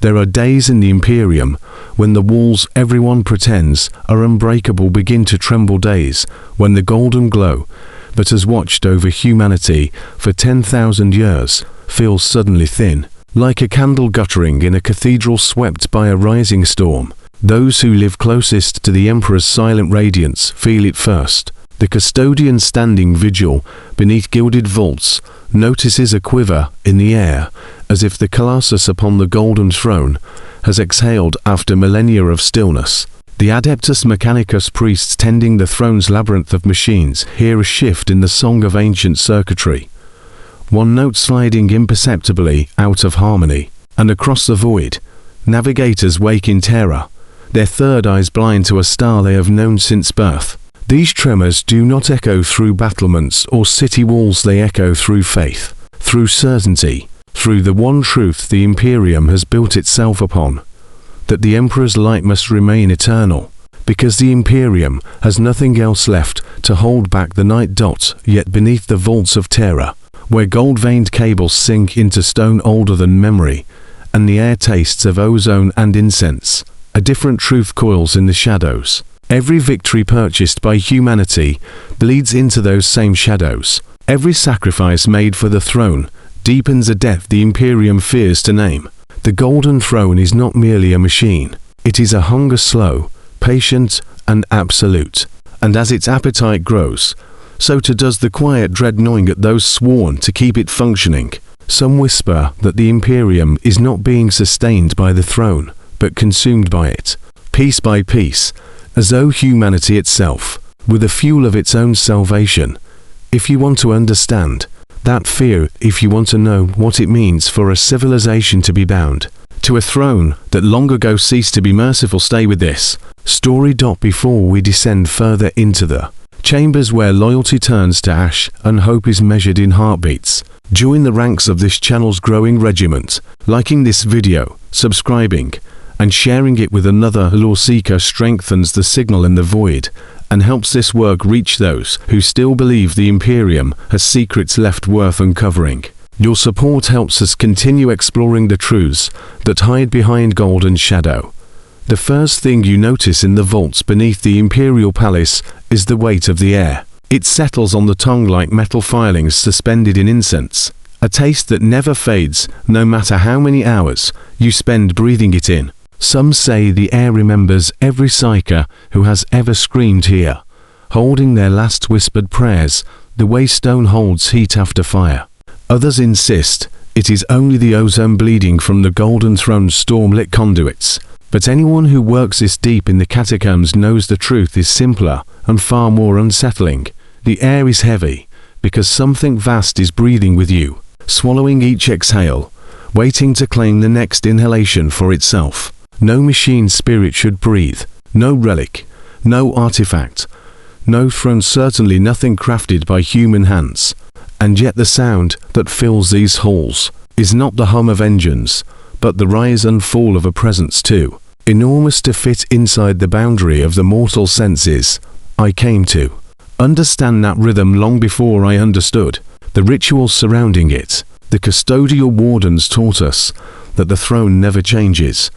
There are days in the Imperium when the walls everyone pretends are unbreakable begin to tremble, days when the golden glow that has watched over humanity for 10,000 years feels suddenly thin, like a candle guttering in a cathedral swept by a rising storm. Those who live closest to the Emperor's silent radiance feel it first. The custodian standing vigil beneath gilded vaults notices a quiver in the air, as if the Colossus upon the golden throne has exhaled after millennia of stillness. The Adeptus Mechanicus priests tending the throne's labyrinth of machines hear a shift in the song of ancient circuitry, one note sliding imperceptibly out of harmony, and across the void, navigators wake in terror, their third eyes blind to a star they have known since birth. These tremors do not echo through battlements or city walls, they echo through faith, through certainty, through the one truth the Imperium has built itself upon, that the Emperor's light must remain eternal, because the Imperium has nothing else left to hold back the night. Yet beneath the vaults of terror, where gold-veined cables sink into stone older than memory, and the air tastes of ozone and incense, a different truth coils in the shadows. Every victory purchased by humanity bleeds into those same shadows. Every sacrifice made for the throne deepens a death the Imperium fears to name. The Golden Throne is not merely a machine. It is a hunger slow, patient, and absolute. And as its appetite grows, so too does the quiet dread gnawing at those sworn to keep it functioning. Some whisper that the Imperium is not being sustained by the throne, but consumed by it, piece by piece, as though humanity itself were the fuel of its own salvation. If you want to understand that fear, if you want to know what it means for a civilization to be bound to a throne that long ago ceased to be merciful, stay with this story. Before we descend further into the chambers where loyalty turns to ash and hope is measured in heartbeats, join the ranks of this channel's growing regiment. Liking this video, subscribing, and sharing it with another lore seeker strengthens the signal in the void and helps this work reach those who still believe the Imperium has secrets left worth uncovering. Your support helps us continue exploring the truths that hide behind golden shadow. The first thing you notice in the vaults beneath the Imperial Palace is the weight of the air. It settles on the tongue like metal filings suspended in incense, a taste that never fades no matter how many hours you spend breathing it in. Some say the air remembers every psyker who has ever screamed here, holding their last whispered prayers the way stone holds heat after fire. Others insist it is only the ozone bleeding from the Golden Throne's storm-lit conduits. But anyone who works this deep in the catacombs knows the truth is simpler and far more unsettling. The air is heavy because something vast is breathing with you, swallowing each exhale, waiting to claim the next inhalation for itself. No machine spirit should breathe, no relic, no artifact, no throne, certainly nothing crafted by human hands. And yet the sound that fills these halls is not the hum of engines, but the rise and fall of a presence too enormous to fit inside the boundary of the mortal senses. I came to understand that rhythm long before I understood the rituals surrounding it. The custodial wardens taught us that the throne never changes,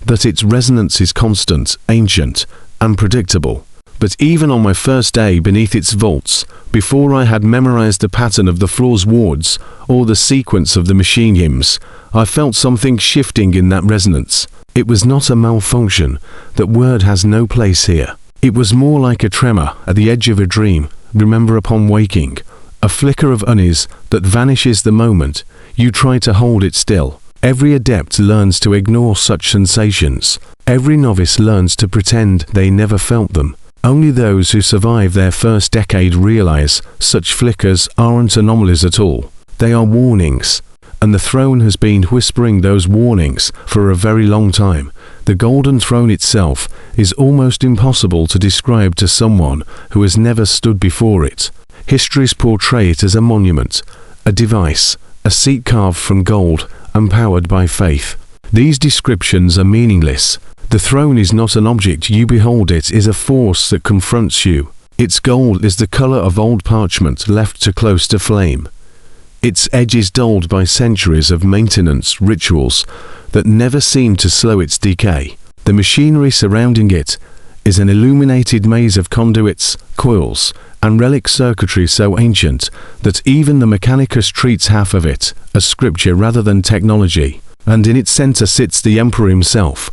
that its resonance is constant, ancient, and predictable. But even on my first day beneath its vaults, before I had memorized the pattern of the floor's wards or the sequence of the machine hymns, I felt something shifting in that resonance. It was not a malfunction, that word has no place here. It was more like a tremor at the edge of a dream, remember upon waking, a flicker of unease that vanishes the moment you try to hold it still. Every adept learns to ignore such sensations. Every novice learns to pretend they never felt them. Only those who survive their first decade realize such flickers aren't anomalies at all. They are warnings. And the throne has been whispering those warnings for a very long time. The Golden Throne itself is almost impossible to describe to someone who has never stood before it. Histories portray it as a monument, a device, a seat carved from gold and powered by faith. These descriptions are meaningless. The throne is not an object you behold, it is a force that confronts you. Its gold is the color of old parchment left too close to flame. Its edge is dulled by centuries of maintenance rituals that never seemed to slow its decay. The machinery surrounding it is an illuminated maze of conduits, coils, and relic circuitry so ancient that even the Mechanicus treats half of it as scripture rather than technology. And in its center sits the Emperor himself,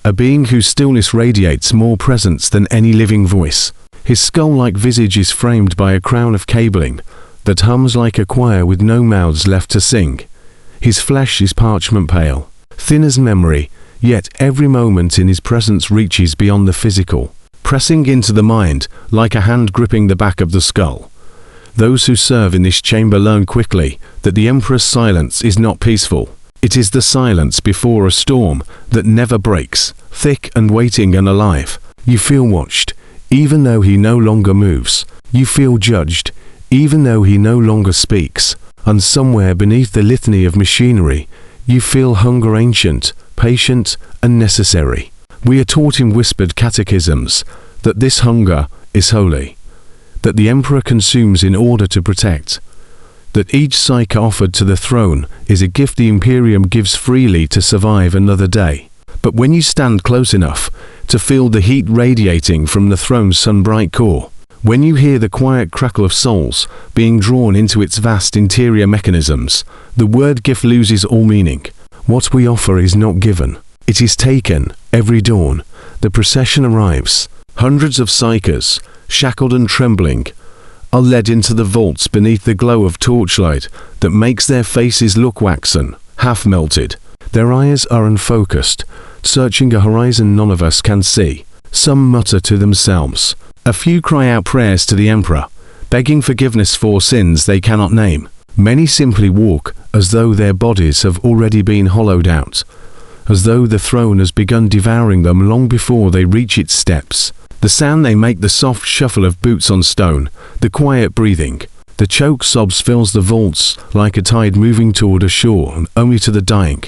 a being whose stillness radiates more presence than any living voice. His skull-like visage is framed by a crown of cabling that hums like a choir with no mouths left to sing. His flesh is parchment pale, thin as memory, yet every moment in his presence reaches beyond the physical, pressing into the mind like a hand gripping the back of the skull. Those who serve in this chamber learn quickly that the Emperor's silence is not peaceful. It is the silence before a storm that never breaks, thick and waiting and alive. You feel watched, even though he no longer moves. You feel judged, even though he no longer speaks. And somewhere beneath the litany of machinery, you feel hunger ancient, patient, and necessary. We are taught in whispered catechisms that this hunger is holy, that the Emperor consumes in order to protect, that each psyche offered to the throne is a gift the Imperium gives freely to survive another day. But when you stand close enough to feel the heat radiating from the throne's sun-bright core, when you hear the quiet crackle of souls being drawn into its vast interior mechanisms, the word gift loses all meaning. What we offer is not given. It is taken. Every dawn, the procession arrives. Hundreds of psychers, shackled and trembling, are led into the vaults beneath the glow of torchlight that makes their faces look waxen, half-melted. Their eyes are unfocused, searching a horizon none of us can see. Some mutter to themselves. A few cry out prayers to the Emperor, begging forgiveness for sins they cannot name. Many simply walk as though their bodies have already been hollowed out, as though the throne has begun devouring them long before they reach its steps. The sound they make, the soft shuffle of boots on stone, the quiet breathing, the choked sobs fills the vaults like a tide moving toward a shore only to the dying.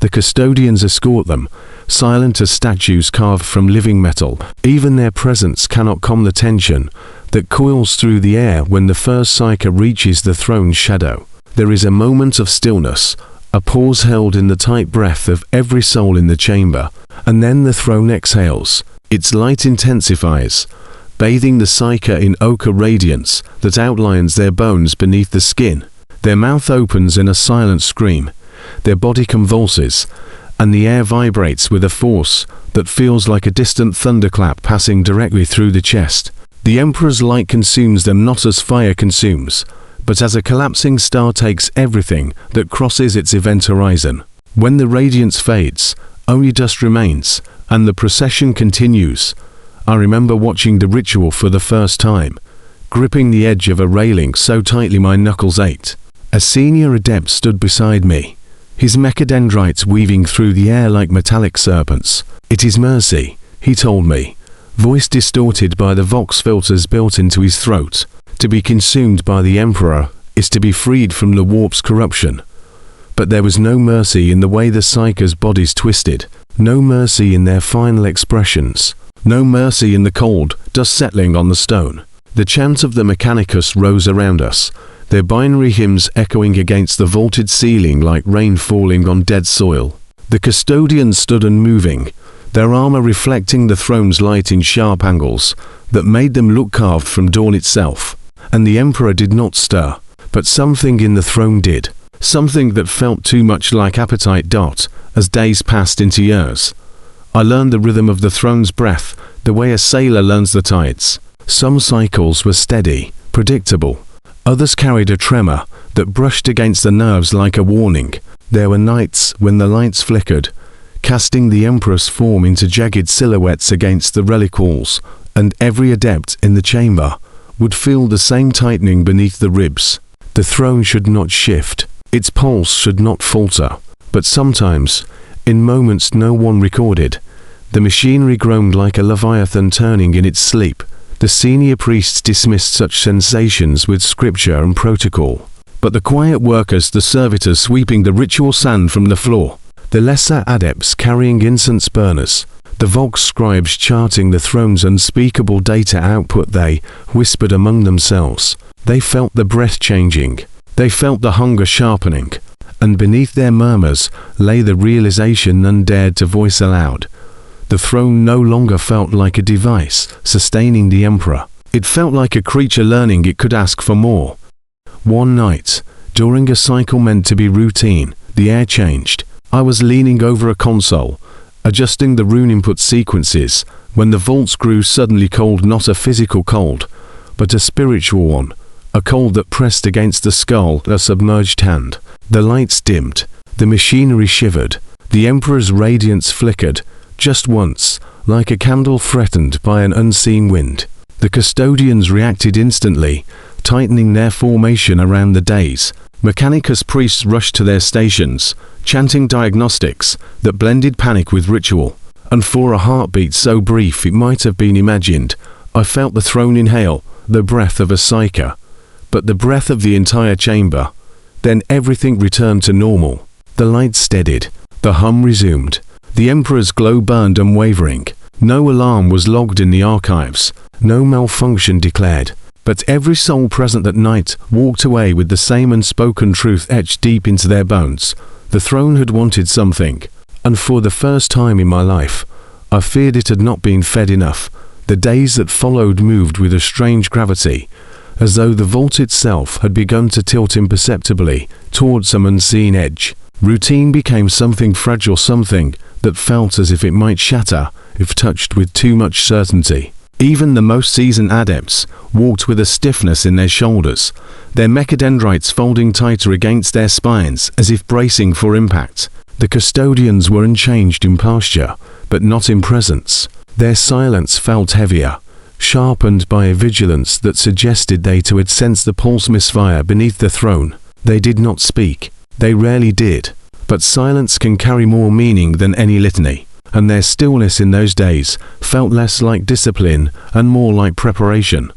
The custodians escort them, silent as statues carved from living metal. Even their presence cannot calm the tension that coils through the air when the first psyche reaches the throne's shadow. There is a moment of stillness, a pause held in the tight breath of every soul in the chamber, and then the throne exhales. Its light intensifies, bathing the psyche in ochre radiance that outlines their bones beneath the skin. Their mouth opens in a silent scream, their body convulses, and the air vibrates with a force that feels like a distant thunderclap passing directly through the chest. The Emperor's light consumes them not as fire consumes, but as a collapsing star takes everything that crosses its event horizon. When the radiance fades, only dust remains, and the procession continues. I remember watching the ritual for the first time, gripping the edge of a railing so tightly my knuckles ached. A senior adept stood beside me, his mechadendrites weaving through the air like metallic serpents. "It is mercy," he told me, voice distorted by the vox filters built into his throat. To be consumed by the Emperor is to be freed from the warp's corruption. But there was no mercy in the way the psychers' bodies twisted, no mercy in their final expressions, no mercy in the cold dust settling on the stone. The chant of the Mechanicus rose around us, their binary hymns echoing against the vaulted ceiling like rain falling on dead soil. The custodians stood unmoving, their armor reflecting the throne's light in sharp angles that made them look carved from dawn itself. And the Emperor did not stir, but something in the throne did, something that felt too much like appetite. As days passed into years, I learned the rhythm of the throne's breath, the way a sailor learns the tides. Some cycles were steady, predictable. Others carried a tremor that brushed against the nerves like a warning. There were nights when the lights flickered, casting the Emperor's form into jagged silhouettes against the relic walls, and every adept in the chamber would feel the same tightening beneath the ribs. The throne should not shift, its pulse should not falter. But sometimes, in moments no one recorded, the machinery groaned like a leviathan turning in its sleep. The senior priests dismissed such sensations with scripture and protocol. But the quiet workers, the servitors sweeping the ritual sand from the floor, the lesser adepts carrying incense burners, the vox scribes charting the throne's unspeakable data output, they whispered among themselves. They felt the breath changing. They felt the hunger sharpening. and beneath their murmurs lay the realization none dared to voice aloud. The throne no longer felt like a device sustaining the Emperor. It felt like a creature learning it could ask for more. One night, during a cycle meant to be routine, the air changed. I was leaning over a console, adjusting the rune input sequences, when the vaults grew suddenly cold, not a physical cold, but a spiritual one, a cold that pressed against the skull, a submerged hand. The lights dimmed, the machinery shivered, the Emperor's radiance flickered, just once, like a candle threatened by an unseen wind. The custodians reacted instantly, tightening their formation around the dais. Mechanicus priests rushed to their stations, chanting diagnostics that blended panic with ritual. And for a heartbeat so brief it might have been imagined, I felt the throne inhale, the breath of a psyker, but the breath of the entire chamber. Then everything returned to normal. The lights steadied. The hum resumed. The Emperor's glow burned unwavering. No alarm was logged in the archives. No malfunction declared. But every soul present that night walked away with the same unspoken truth etched deep into their bones. The throne had wanted something, and for the first time in my life, I feared it had not been fed enough. The days that followed moved with a strange gravity, as though the vault itself had begun to tilt imperceptibly toward some unseen edge. Routine became something fragile, something that felt as if it might shatter if touched with too much certainty. Even the most seasoned adepts walked with a stiffness in their shoulders, their mechadendrites folding tighter against their spines as if bracing for impact. The custodians were unchanged in posture, but not in presence. Their silence felt heavier, sharpened by a vigilance that suggested they too had sensed the pulse misfire beneath the throne. They did not speak. They rarely did. But silence can carry more meaning than any litany, and their stillness in those days felt less like discipline and more like preparation.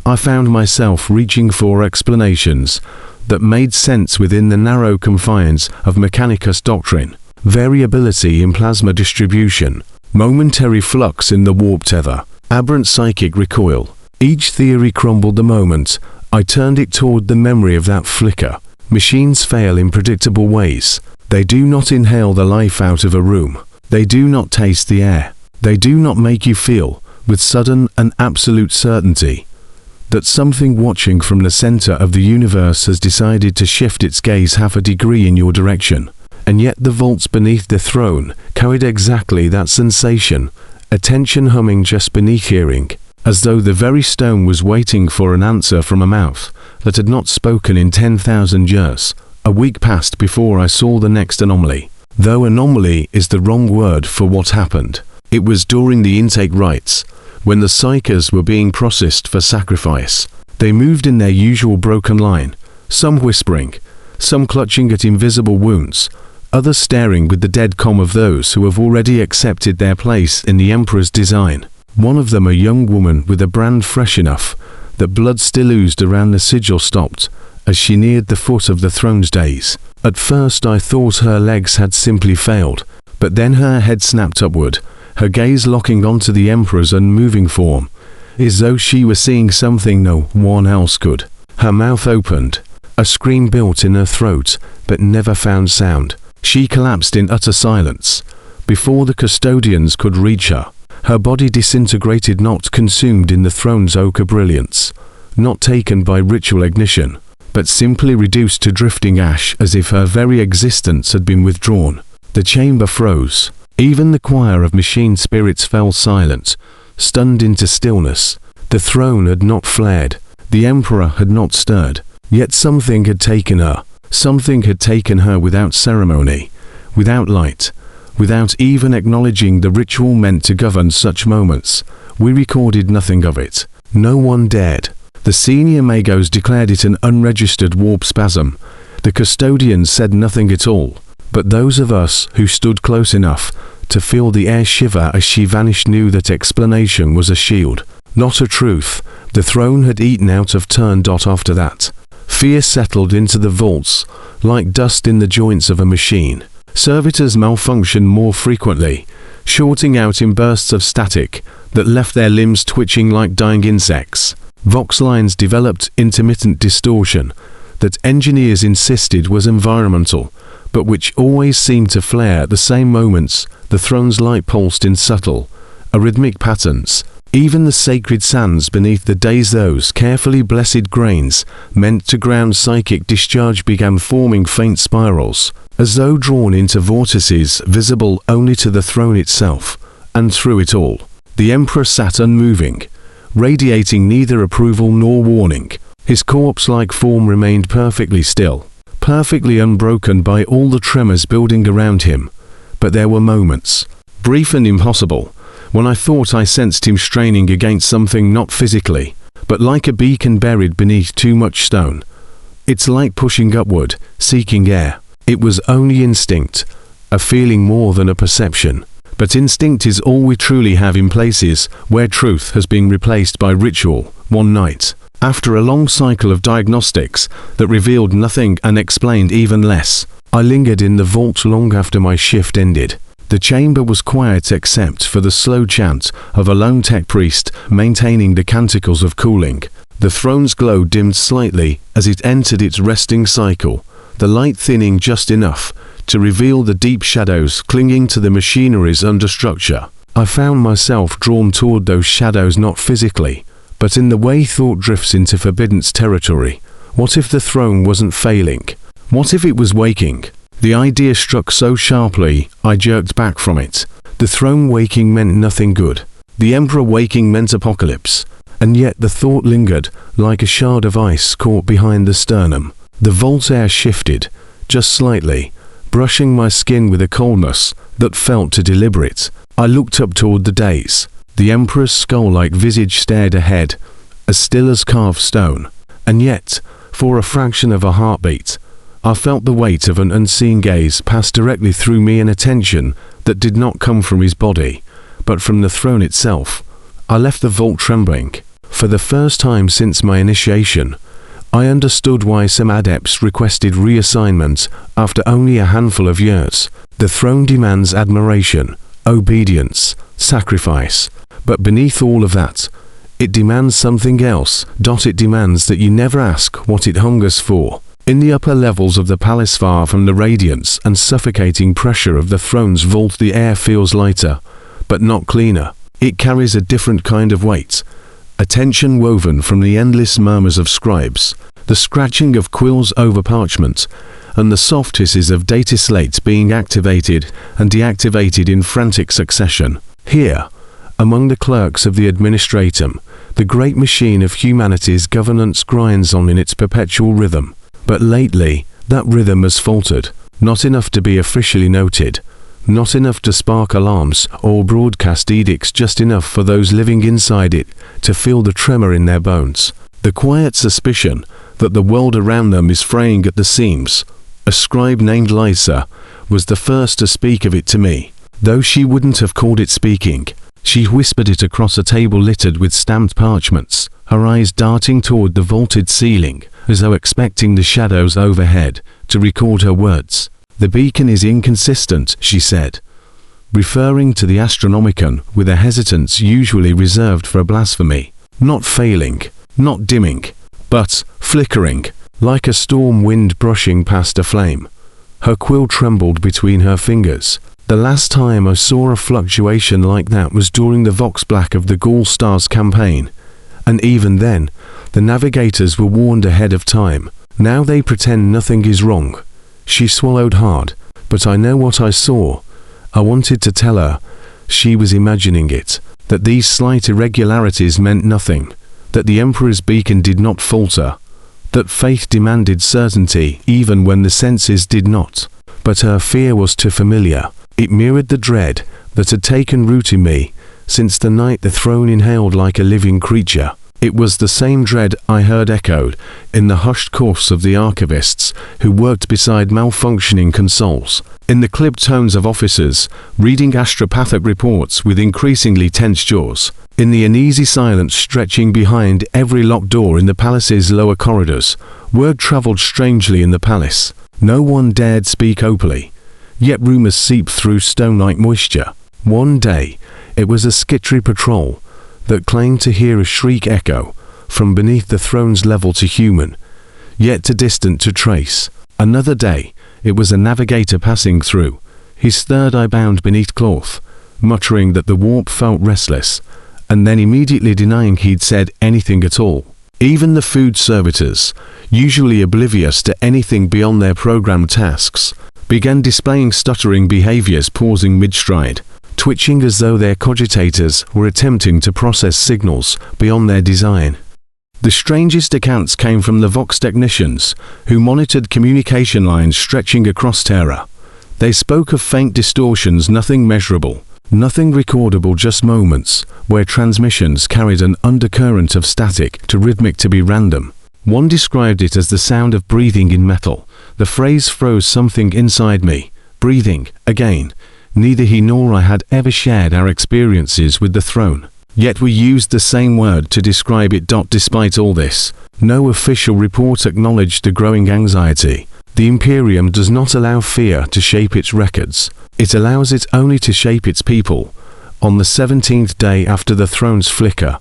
I found myself reaching for explanations that made sense within the narrow confines of Mechanicus doctrine. Variability in plasma distribution, momentary flux in the warp tether, aberrant psychic recoil. Each theory crumbled the moment I turned it toward the memory of that flicker. Machines fail in predictable ways. They do not inhale the life out of a room. They do not taste the air. They do not make you feel, with sudden and absolute certainty, that something watching from the center of the universe has decided to shift its gaze half a degree in your direction. And yet the vaults beneath the throne carried exactly that sensation, attention humming just beneath hearing, as though the very stone was waiting for an answer from a mouth that had not spoken in 10,000 years. A week passed before I saw the next anomaly. Though anomaly is the wrong word for what happened. It was during the intake rites, when the psychers were being processed for sacrifice. They moved in their usual broken line, some whispering, some clutching at invisible wounds, others staring with the dead calm of those who have already accepted their place in the Emperor's design. One of them, a young woman with a brand fresh enough that blood still oozed around the sigil, stopped as she neared the foot of the throne's dais. At first I thought her legs had simply failed, but then her head snapped upward, her gaze locking onto the Emperor's unmoving form, as though she were seeing something no one else could. Her mouth opened, a scream built in her throat, but never found sound. She collapsed in utter silence, before the custodians could reach her. Her body disintegrated, not consumed in the throne's ochre brilliance, not taken by ritual ignition, but simply reduced to drifting ash, as if her very existence had been withdrawn. The chamber froze. Even the choir of machine spirits fell silent, stunned into stillness. The throne had not flared. The Emperor had not stirred. Yet something had taken her. Something had taken her without ceremony, without light, without even acknowledging the ritual meant to govern such moments. We recorded nothing of it. No one dared. The senior magos declared it an unregistered warp spasm. The custodians said nothing at all. But those of us who stood close enough to feel the air shiver as she vanished knew that explanation was a shield, not a truth. The throne had eaten out of turn. After that, fear settled into the vaults, like dust in the joints of a machine. Servitors malfunctioned more frequently, shorting out in bursts of static that left their limbs twitching like dying insects. Vox lines developed intermittent distortion that engineers insisted was environmental, but which always seemed to flare at the same moments. The throne's light pulsed in subtle, arrhythmic patterns. Even the sacred sands beneath the days, those carefully blessed grains meant to ground psychic discharge, began forming faint spirals, as though drawn into vortices visible only to the throne itself. And through it all, the Emperor sat unmoving, radiating neither approval nor warning. His corpse-like form remained perfectly still, perfectly unbroken by all the tremors building around him. But there were moments, brief and impossible, when I thought I sensed him straining against something, not physically, but like a beacon buried beneath too much stone. Its light pushing upward, seeking air. It was only instinct, a feeling more than a perception. But instinct is all we truly have in places where truth has been replaced by ritual. One night, after a long cycle of diagnostics that revealed nothing and explained even less, I lingered in the vault long after my shift ended. The chamber was quiet except for the slow chant of a lone tech priest maintaining the canticles of cooling. The throne's glow dimmed slightly as it entered its resting cycle, the light thinning just enough to reveal the deep shadows clinging to the machinery's understructure. I found myself drawn toward those shadows, not physically, but in the way thought drifts into forbidden territory. What if the throne wasn't failing? What if it was waking? The idea struck so sharply, I jerked back from it. The throne waking meant nothing good. The Emperor waking meant apocalypse. And yet the thought lingered, like a shard of ice caught behind the sternum. The vault air shifted, just slightly, brushing my skin with a coldness that felt too deliberate. I looked up toward the days. The Emperor's skull-like visage stared ahead, as still as carved stone. And yet, for a fraction of a heartbeat, I felt the weight of an unseen gaze pass directly through me, an attention that did not come from his body, but from the throne itself. I left the vault trembling. For the first time since my initiation, I understood why some adepts requested reassignment after only a handful of years. The throne demands admiration, obedience, sacrifice, but beneath all of that, it demands something else. It demands that you never ask what it hungers for. In the upper levels of the palace, far from the radiance and suffocating pressure of the throne's vault, the air feels lighter, but not cleaner. It carries a different kind of weight, a tension woven from the endless murmurs of scribes, the scratching of quills over parchment, and the soft hisses of data slates being activated and deactivated in frantic succession. Here, among the clerks of the administratum, the great machine of humanity's governance grinds on in its perpetual rhythm. But lately, that rhythm has faltered, not enough to be officially noted, not enough to spark alarms or broadcast edicts, just enough for those living inside it to feel the tremor in their bones, the quiet suspicion that the world around them is fraying at the seams. A scribe named Lysa was the first to speak of it to me, though she wouldn't have called it speaking. She whispered it across a table littered with stamped parchments, her eyes darting toward the vaulted ceiling, as though expecting the shadows overhead to record her words. "The beacon is inconsistent," she said, referring to the Astronomican with a hesitance usually reserved for a blasphemy. "Not failing, not dimming, but flickering, like a storm wind brushing past a flame." Her quill trembled between her fingers. The last time I saw a fluctuation like that was during the Vox Black of the Gaul Stars campaign, and even then, the navigators were warned ahead of time. Now they pretend nothing is wrong. She swallowed hard. "But I know what I saw." I wanted to tell her. She was imagining it. That these slight irregularities meant nothing. That the Emperor's beacon did not falter. That faith demanded certainty even when the senses did not. But her fear was too familiar. It mirrored the dread that had taken root in me since the night the throne inhaled like a living creature. It was the same dread I heard echoed in the hushed coughs of the archivists who worked beside malfunctioning consoles, in the clipped tones of officers reading astropathic reports with increasingly tense jaws, in the uneasy silence stretching behind every locked door in the palace's lower corridors. Word traveled strangely in the palace. No one dared speak openly, yet rumors seeped through stone like moisture. One day, it was a skittery patrol that claimed to hear a shriek echo from beneath the throne's level to human, yet too distant to trace. Another day, It was a navigator passing through, his third eye bound beneath cloth, muttering that the warp felt restless, and then immediately denying he'd said anything at all. Even the food servitors, usually oblivious to anything beyond their programmed tasks, began displaying stuttering behaviors, pausing mid-stride, twitching as though their cogitators were attempting to process signals beyond their design. The strangest accounts came from the Vox technicians, who monitored communication lines stretching across Terra. They spoke of faint distortions, nothing measurable, nothing recordable, just moments where transmissions carried an undercurrent of static, too rhythmic to be random. One described it as the sound of breathing in metal. The phrase froze something inside me. Breathing, again. Neither he nor I had ever shared our experiences with the throne. Yet we used the same word to describe it. Despite all this, no official report acknowledged the growing anxiety. The Imperium does not allow fear to shape its records. It allows it only to shape its people. On the 17th day after the throne's flicker,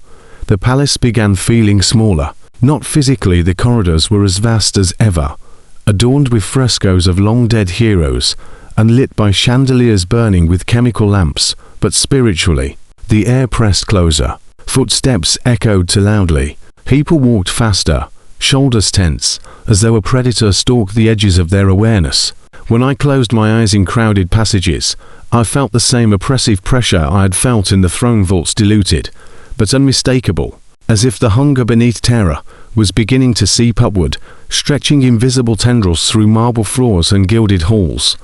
the palace began feeling smaller. Not physically, the corridors were as vast as ever, adorned with frescoes of long-dead heroes, and lit by chandeliers burning with chemical lamps, but spiritually, the air pressed closer. Footsteps echoed too loudly. People walked faster, shoulders tense, as though a predator stalked the edges of their awareness. When I closed my eyes in crowded passages, I felt the same oppressive pressure I had felt in the throne vaults, diluted, but unmistakable, as if the hunger beneath Terra was beginning to seep upward, stretching invisible tendrils through marble floors and gilded halls.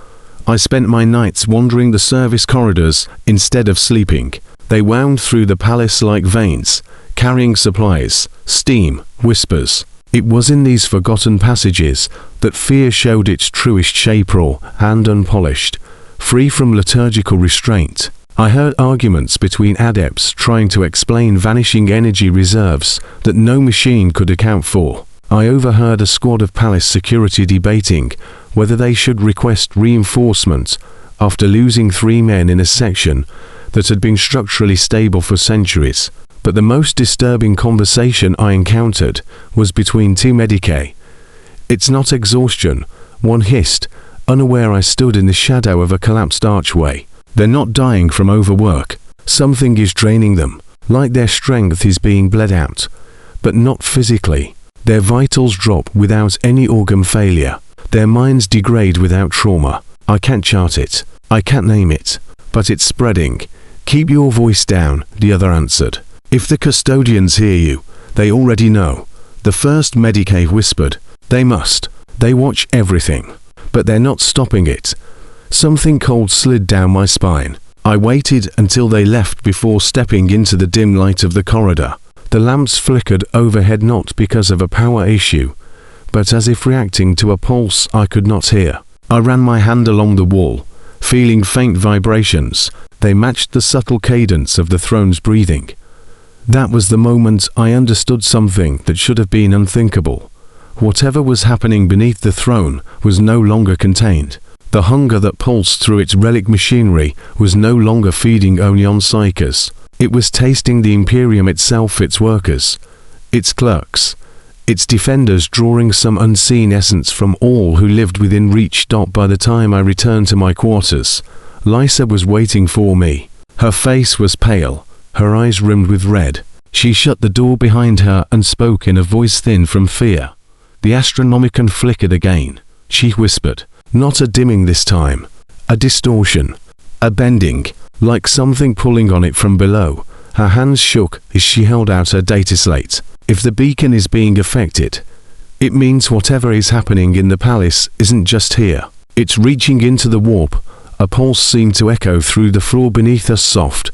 I spent my nights wandering the service corridors instead of sleeping. They wound through the palace like veins, carrying supplies, steam, whispers. It was in these forgotten passages that fear showed its truest shape, raw and unpolished, free from liturgical restraint. I heard arguments between adepts trying to explain vanishing energy reserves that no machine could account for. I overheard a squad of palace security debating whether they should request reinforcement after losing 3 men in a section that had been structurally stable for centuries. But the most disturbing conversation I encountered was between 2 medicae. "It's not exhaustion," one hissed, unaware I stood in the shadow of a collapsed archway. "They're not dying from overwork. Something is draining them, like their strength is being bled out. But not physically. Their vitals drop without any organ failure. Their minds degrade without trauma. I can't chart it. I can't name it. But it's spreading. Keep your voice down," the other answered. "If the custodians hear you, they already know," the first medicae whispered. "They must. They watch everything. But they're not stopping it." Something cold slid down my spine. I waited until they left before stepping into the dim light of the corridor. The lamps flickered overhead, not because of a power issue, but as if reacting to a pulse I could not hear. I ran my hand along the wall, feeling faint vibrations. They matched the subtle cadence of the throne's breathing. That was the moment I understood something that should have been unthinkable. Whatever was happening beneath the throne was no longer contained. The hunger that pulsed through its relic machinery was no longer feeding only on psychers. It was tasting the Imperium itself, its workers, its clerks, its defenders, drawing some unseen essence from all who lived within reach. By the time I returned to my quarters, Lysa was waiting for me. Her face was pale, her eyes rimmed with red. She shut the door behind her and spoke in a voice thin from fear. The Astronomican flickered again. She whispered, not a dimming this time, a distortion, a bending, like something pulling on it from below. Her hands shook as she held out her data slate. If the beacon is being affected, it means whatever is happening in the palace isn't just here. It's reaching into the warp. A pulse seemed to echo through the floor beneath us, soft,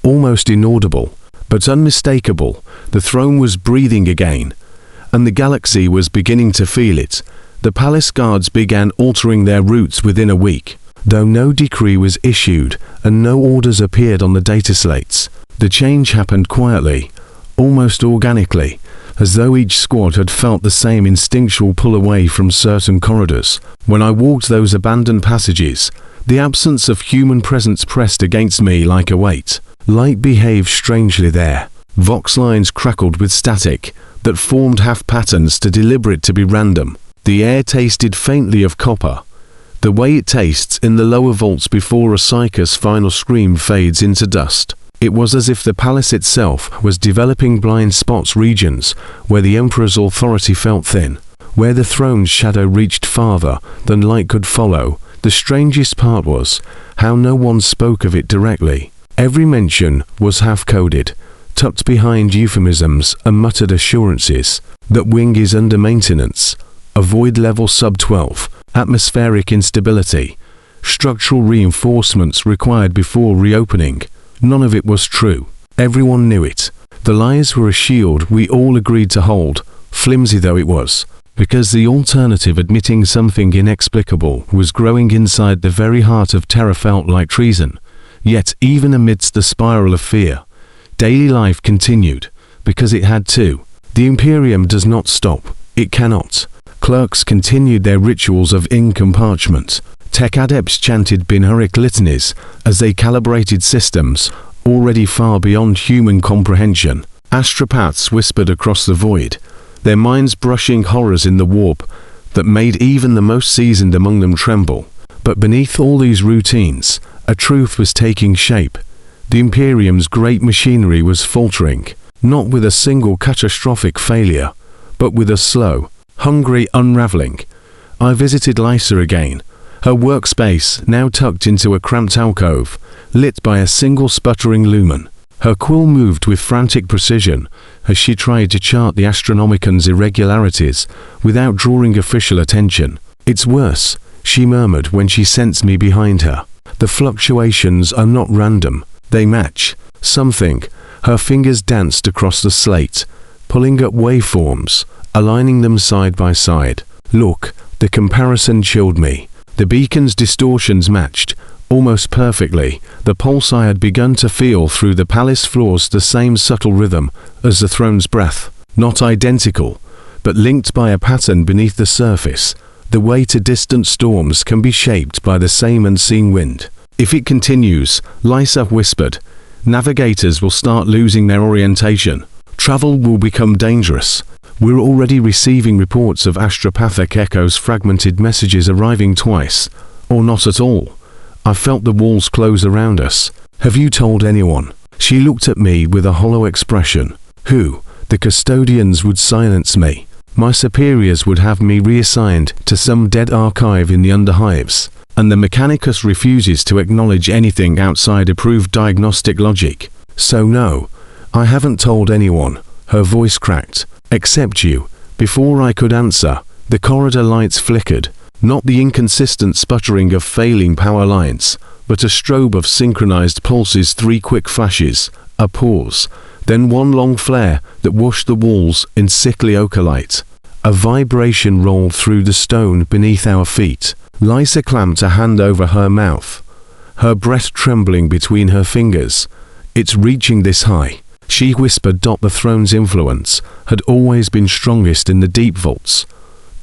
almost inaudible, but unmistakable. The throne was breathing again, and the galaxy was beginning to feel it. The palace guards began altering their routes within a week, though no decree was issued and no orders appeared on the data slates. The change happened quietly, almost organically, as though each squad had felt the same instinctual pull away from certain corridors. When I walked those abandoned passages, the absence of human presence pressed against me like a weight. Light behaved strangely there. Vox lines crackled with static that formed half patterns too deliberate to be random. The air tasted faintly of copper, The way it tastes in the lower vaults before a psyker's final scream fades into dust. It was as if the palace itself was developing blind spots, regions where the Emperor's authority felt thin, where the throne's shadow reached farther than light could follow. The strangest part was how no one spoke of it directly. Every mention was half-coded, tucked behind euphemisms and muttered assurances. That wing is under maintenance. Avoid level sub-12. Atmospheric instability. Structural reinforcements required before reopening. None of it was true. Everyone knew it. The lies were a shield we all agreed to hold, flimsy though it was, because the alternative, admitting something inexplicable, was growing inside the very heart of terror, felt like treason. Yet, even amidst the spiral of fear, daily life continued, because it had to. The Imperium does not stop. It cannot. Clerks continued their rituals of ink and parchment. Tech adepts chanted binaric litanies as they calibrated systems already far beyond human comprehension. Astropaths whispered across the void, their minds brushing horrors in the warp that made even the most seasoned among them tremble. But beneath all these routines, a truth was taking shape. The Imperium's great machinery was faltering, not with a single catastrophic failure, but with a slow, hungry unraveling. I visited Lysa again, her workspace now tucked into a cramped alcove, lit by a single sputtering lumen. Her quill moved with frantic precision as she tried to chart the Astronomican's irregularities without drawing official attention. "It's worse," she murmured when she sensed me behind her. "The fluctuations are not random. They match something." Her fingers danced across the slate, pulling up waveforms, aligning them side by side. "Look," the comparison chilled me. The beacon's distortions matched, almost perfectly, the pulse I had begun to feel through the palace floors, the same subtle rhythm as the throne's breath. Not identical, but linked by a pattern beneath the surface. The way to distant storms can be shaped by the same unseen wind. "If it continues," Lysa whispered, "navigators will start losing their orientation. Travel will become dangerous. We're already receiving reports of astropathic echoes, fragmented messages arriving twice, or not at all." I felt the walls close around us. "Have you told anyone?" She looked at me with a hollow expression. "Who? The custodians would silence me. My superiors would have me reassigned to some dead archive in the underhives. And the Mechanicus refuses to acknowledge anything outside approved diagnostic logic. So no, I haven't told anyone." Her voice cracked. "Except you." Before I could answer, the corridor lights flickered. Not the inconsistent sputtering of failing power lines, but a strobe of synchronized pulses, 3 quick flashes, a pause, then one long flare that washed the walls in sickly ochre light. A vibration rolled through the stone beneath our feet. Lysa clamped a hand over her mouth, her breath trembling between her fingers. "It's reaching this high," she whispered. "The throne's influence had always been strongest in the deep vaults,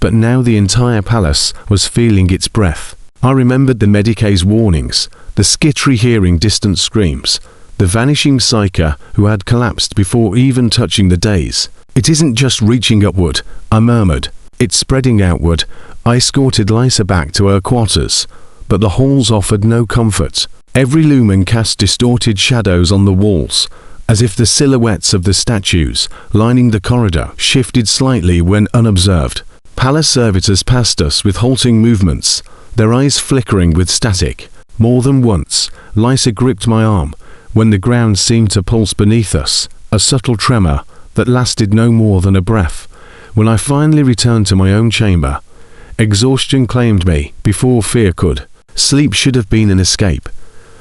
but now the entire palace was feeling its breath." I remembered the Medicae's warnings, the skittery hearing distant screams, the vanishing psyker who had collapsed before even touching the days. "It isn't just reaching upward," I murmured. "It's spreading outward." I escorted Lysa back to her quarters, but the halls offered no comfort. Every lumen cast distorted shadows on the walls, as if the silhouettes of the statues lining the corridor shifted slightly when unobserved. Palace servitors passed us with halting movements, their eyes flickering with static. More than once, Lysa gripped my arm when the ground seemed to pulse beneath us, a subtle tremor that lasted no more than a breath. When I finally returned to my own chamber, exhaustion claimed me before fear could. Sleep should have been an escape,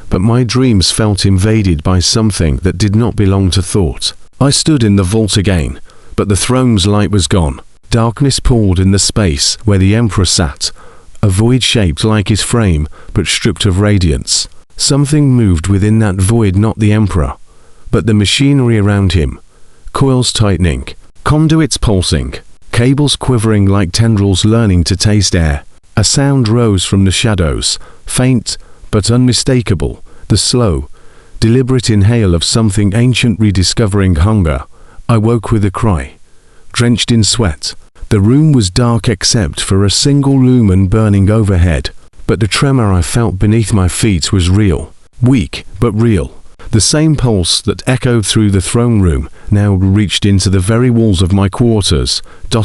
but my dreams felt invaded by something that did not belong to thought. I stood in the vault again, but the throne's light was gone. Darkness pooled in the space where the Emperor sat, a void shaped like his frame, but stripped of radiance. Something moved within that void, not the Emperor, but the machinery around him. Coils tightening, conduits pulsing, cables quivering like tendrils learning to taste air. A sound rose from the shadows, faint but unmistakable, the slow, deliberate inhale of something ancient rediscovering hunger. I woke with a cry, drenched in sweat. The room was dark except for a single lumen burning overhead. But the tremor I felt beneath my feet was real. Weak, but real. The same pulse that echoed through the throne room now reached into the very walls of my quarters.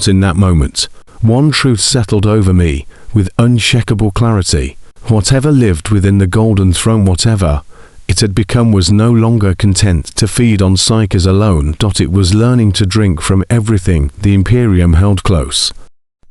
In that moment, one truth settled over me with unshakable clarity. Whatever lived within the golden throne, whatever it had become, was no longer content to feed on psyches alone. It was learning to drink from everything the Imperium held close.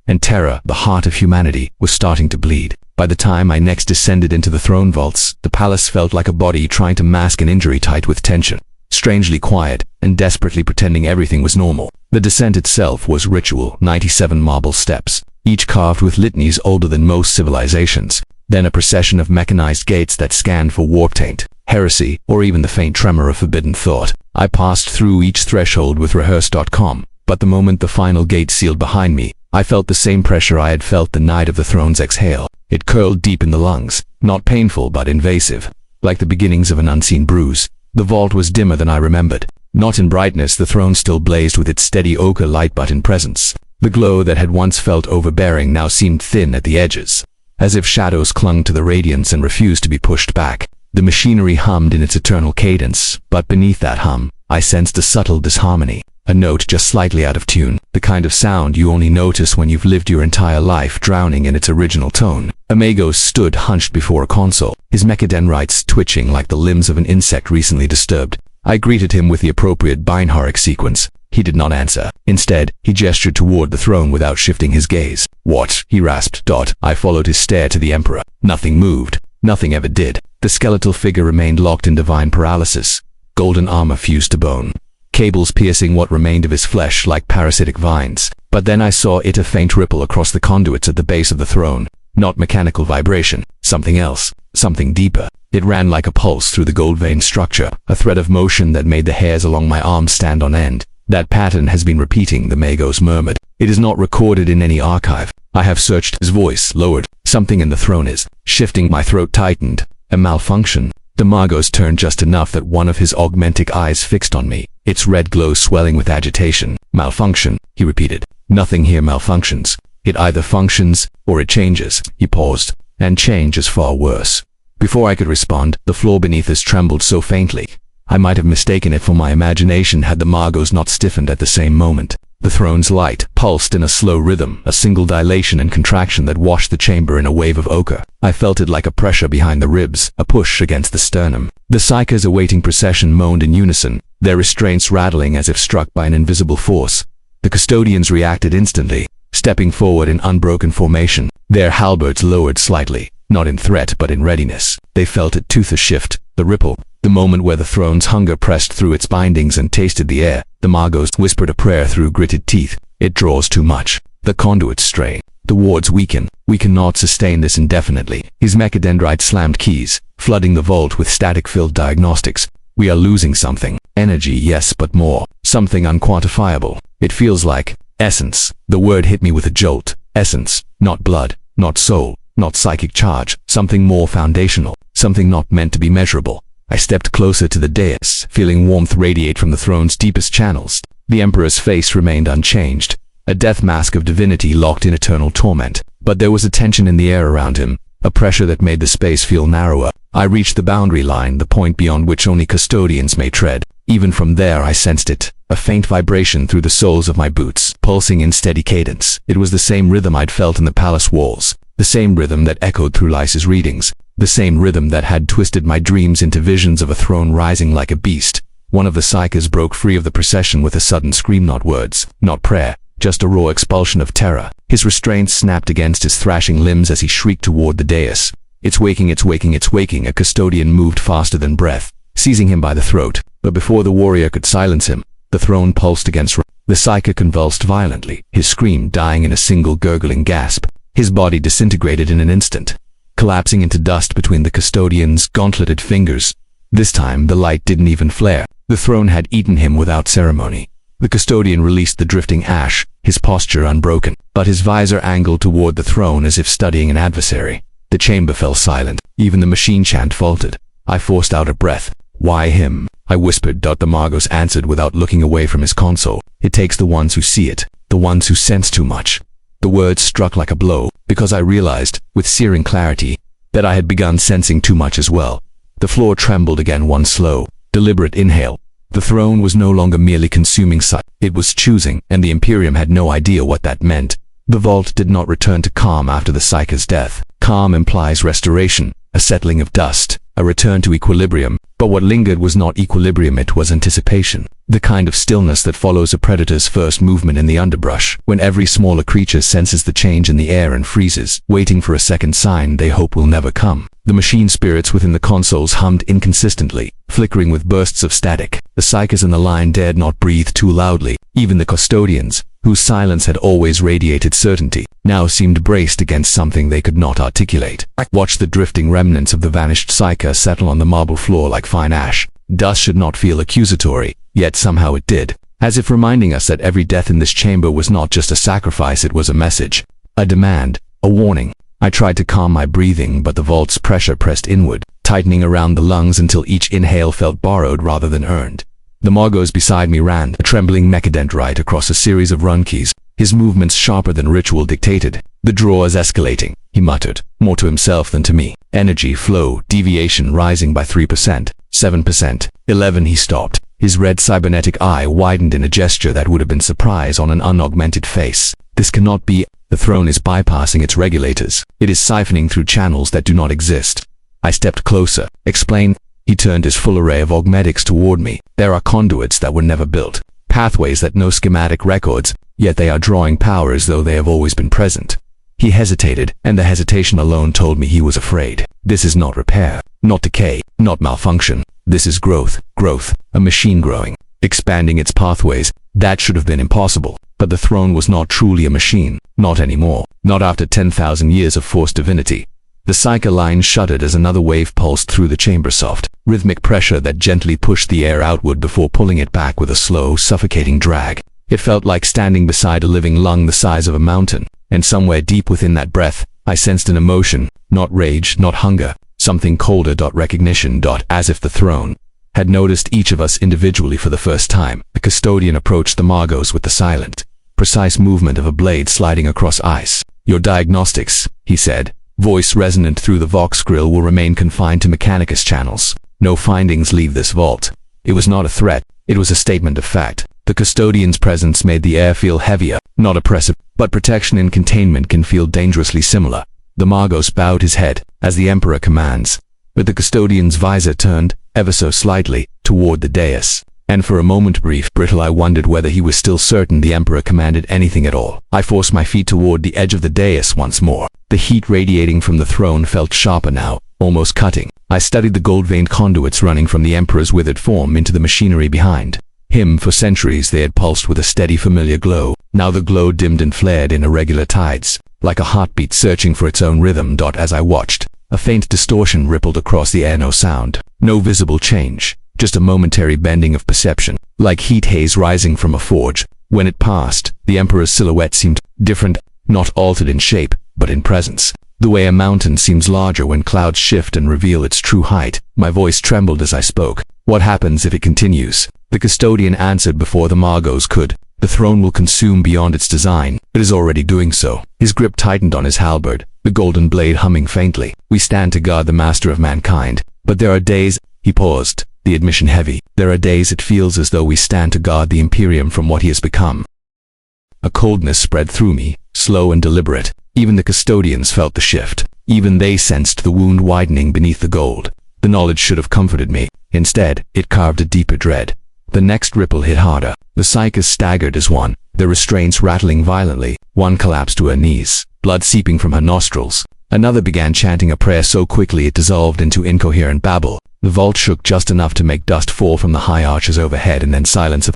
And terror, the heart of humanity, was starting to bleed. By the time I next descended into the throne vaults, the palace felt like a body trying to mask an injury tight with tension. Strangely quiet, and desperately pretending everything was normal. The descent itself was ritual, 97 marble steps, each carved with litanies older than most civilizations. Then a procession of mechanized gates that scanned for warp taint, heresy, or even the faint tremor of forbidden thought. I passed through each threshold with rehearse.com, but the moment the final gate sealed behind me, I felt the same pressure I had felt the night of the throne's exhale. It curled deep in the lungs, not painful but invasive, like the beginnings of an unseen bruise. The vault was dimmer than I remembered. Not in brightness, the throne still blazed with its steady ochre light, but in presence. The glow that had once felt overbearing now seemed thin at the edges, as if shadows clung to the radiance and refused to be pushed back. The machinery hummed in its eternal cadence, but beneath that hum, I sensed a subtle disharmony. A note just slightly out of tune, the kind of sound you only notice when you've lived your entire life drowning in its original tone. Amagos stood hunched before a console, his mechadendrites twitching like the limbs of an insect recently disturbed. I greeted him with the appropriate Beinharic sequence. He did not answer. Instead, he gestured toward the throne without shifting his gaze. "What?" he rasped. I followed his stare to the Emperor. Nothing moved. Nothing ever did. The skeletal figure remained locked in divine paralysis. Golden armor fused to bone, cables piercing what remained of his flesh like parasitic vines. But then I saw a faint ripple across the conduits at the base of the throne. Not mechanical vibration, something else, something deeper. It ran like a pulse through the gold-veined structure, a thread of motion that made the hairs along my arms stand on end. "That pattern has been repeating," the Magos murmured. "It is not recorded in any archive. I have searched." His voice lowered. "Something in the throne is shifting." My throat tightened. A malfunction. The Magos turned just enough that one of his augmentic eyes fixed on me, its red glow swelling with agitation. "Malfunction," he repeated. "Nothing here malfunctions. It either functions, or it changes." He paused. "And change is far worse." Before I could respond, the floor beneath us trembled so faintly, I might have mistaken it for my imagination had the Magos not stiffened at the same moment. The throne's light pulsed in a slow rhythm, a single dilation and contraction that washed the chamber in a wave of ochre. I felt it like a pressure behind the ribs, a push against the sternum. The psychers awaiting procession moaned in unison, their restraints rattling as if struck by an invisible force. The custodians reacted instantly, stepping forward in unbroken formation, their halberds lowered slightly, not in threat but in readiness. They felt it tooth a shift, the ripple, the moment where the throne's hunger pressed through its bindings and tasted the air. The Magos whispered a prayer through gritted teeth. "It draws too much. The conduits strain. The wards weaken. We cannot sustain this indefinitely." His mechadendrite slammed keys, flooding the vault with static-filled diagnostics. "We are losing something. Energy, yes, but more. Something unquantifiable. It feels like essence." The word hit me with a jolt. Essence. Not blood, not soul, not psychic charge. Something more foundational. Something not meant to be measurable. I stepped closer to the dais, feeling warmth radiate from the throne's deepest channels. The Emperor's face remained unchanged, a death mask of divinity locked in eternal torment. But there was a tension in the air around him, a pressure that made the space feel narrower. I reached the boundary line, the point beyond which only custodians may tread. Even from there I sensed it, a faint vibration through the soles of my boots, pulsing in steady cadence. It was the same rhythm I'd felt in the palace walls, the same rhythm that echoed through Lysa's readings, the same rhythm that had twisted my dreams into visions of a throne rising like a beast. One of the psychers broke free of the procession with a sudden scream, not words, not prayer, just a raw expulsion of terror. His restraints snapped against his thrashing limbs as he shrieked toward the dais. "It's waking, it's waking, it's waking!" A custodian moved faster than breath, seizing him by the throat. But before the warrior could silence him, the throne pulsed against. The psyker convulsed violently, his scream dying in a single gurgling gasp. His body disintegrated in an instant, collapsing into dust between the custodian's gauntleted fingers. This time, the light didn't even flare. The throne had eaten him without ceremony. The custodian released the drifting ash, his posture unbroken, but his visor angled toward the throne as if studying an adversary. The chamber fell silent. Even the machine chant faltered. I forced out a breath. "Why him?" I whispered. The Magos answered without looking away from his console. "It takes the ones who see it, the ones who sense too much." The words struck like a blow, because I realized, with searing clarity, that I had begun sensing too much as well. The floor trembled again, one slow, deliberate inhale. The throne was no longer merely consuming such, it was choosing, and the Imperium had no idea what that meant. The vault did not return to calm after the Psyker's death. Calm implies restoration, a settling of dust, a return to equilibrium, but what lingered was not equilibrium, it was anticipation. The kind of stillness that follows a predator's first movement in the underbrush, when every smaller creature senses the change in the air and freezes, waiting for a second sign they hope will never come. The machine spirits within the consoles hummed inconsistently, flickering with bursts of static. The Psykers in the line dared not breathe too loudly. Even the custodians, whose silence had always radiated certainty, now seemed braced against something they could not articulate. I watched the drifting remnants of the vanished Psyker settle on the marble floor like fine ash. Dust should not feel accusatory, yet somehow it did, as if reminding us that every death in this chamber was not just a sacrifice, it was a message, a demand, a warning. I tried to calm my breathing, but the vault's pressure pressed inward, tightening around the lungs until each inhale felt borrowed rather than earned. The Margos beside me ran, a trembling mechadendrite, across a series of run keys, his movements sharper than ritual dictated. The drawers escalating, he muttered, more to himself than to me. Energy flow, deviation rising by 3%, 7%, 11%. He stopped. His red cybernetic eye widened in a gesture that would have been surprise on an unaugmented face. This cannot be. The throne is bypassing its regulators. It is siphoning through channels that do not exist. I stepped closer. Explain. He turned his full array of augmetics toward me. There are conduits that were never built, pathways that no schematic records, yet they are drawing power as though they have always been present. He hesitated, and the hesitation alone told me he was afraid. This is not repair, not decay, not malfunction. This is growth, a machine growing, expanding its pathways. That should have been impossible. But the throne was not truly a machine, not anymore, not after 10,000 years of forced divinity. The Psyker line shuddered as another wave pulsed through the chamber, soft, rhythmic pressure that gently pushed the air outward before pulling it back with a slow, suffocating drag. It felt like standing beside a living lung the size of a mountain, and somewhere deep within that breath, I sensed an emotion, not rage, not hunger, something colder. Recognition. As if the throne had noticed each of us individually for the first time. The custodian approached the Margos with the silent, precise movement of a blade sliding across ice. Your diagnostics, he said, voice resonant through the Vox grill, will remain confined to Mechanicus channels. No findings leave this vault. It was not a threat, it was a statement of fact. The custodian's presence made the air feel heavier, not oppressive, but protection and containment can feel dangerously similar. The Margos bowed his head, as the Emperor commands, but the custodian's visor turned, ever so slightly, toward the dais. And for a moment brittle, I wondered whether he was still certain the Emperor commanded anything at all. I forced my feet toward the edge of the dais once more. The heat radiating from the throne felt sharper now, almost cutting. I studied the gold-veined conduits running from the Emperor's withered form into the machinery behind him. For centuries they had pulsed with a steady, familiar glow. Now the glow dimmed and flared in irregular tides, like a heartbeat searching for its own rhythm. As I watched, a faint distortion rippled across the air. No sound, no visible change, just a momentary bending of perception, like heat haze rising from a forge. When it passed, the Emperor's silhouette seemed different, not altered in shape, but in presence. The way a mountain seems larger when clouds shift and reveal its true height. My voice trembled as I spoke. What happens if it continues? The custodian answered before the Margos could. The throne will consume beyond its design. It is already doing so. His grip tightened on his halberd, the golden blade humming faintly. We stand to guard the master of mankind. But there are days. He paused, the admission heavy. There are days it feels as though we stand to guard the Imperium from what he has become. A coldness spread through me, slow and deliberate. Even the custodians felt the shift. Even they sensed the wound widening beneath the gold. The knowledge should have comforted me. Instead, it carved a deeper dread. The next ripple hit harder. The Psykers staggered as one, their restraints rattling violently. One collapsed to her knees, blood seeping from her nostrils. Another began chanting a prayer so quickly it dissolved into incoherent babble. The vault shook just enough to make dust fall from the high arches overhead, and then silence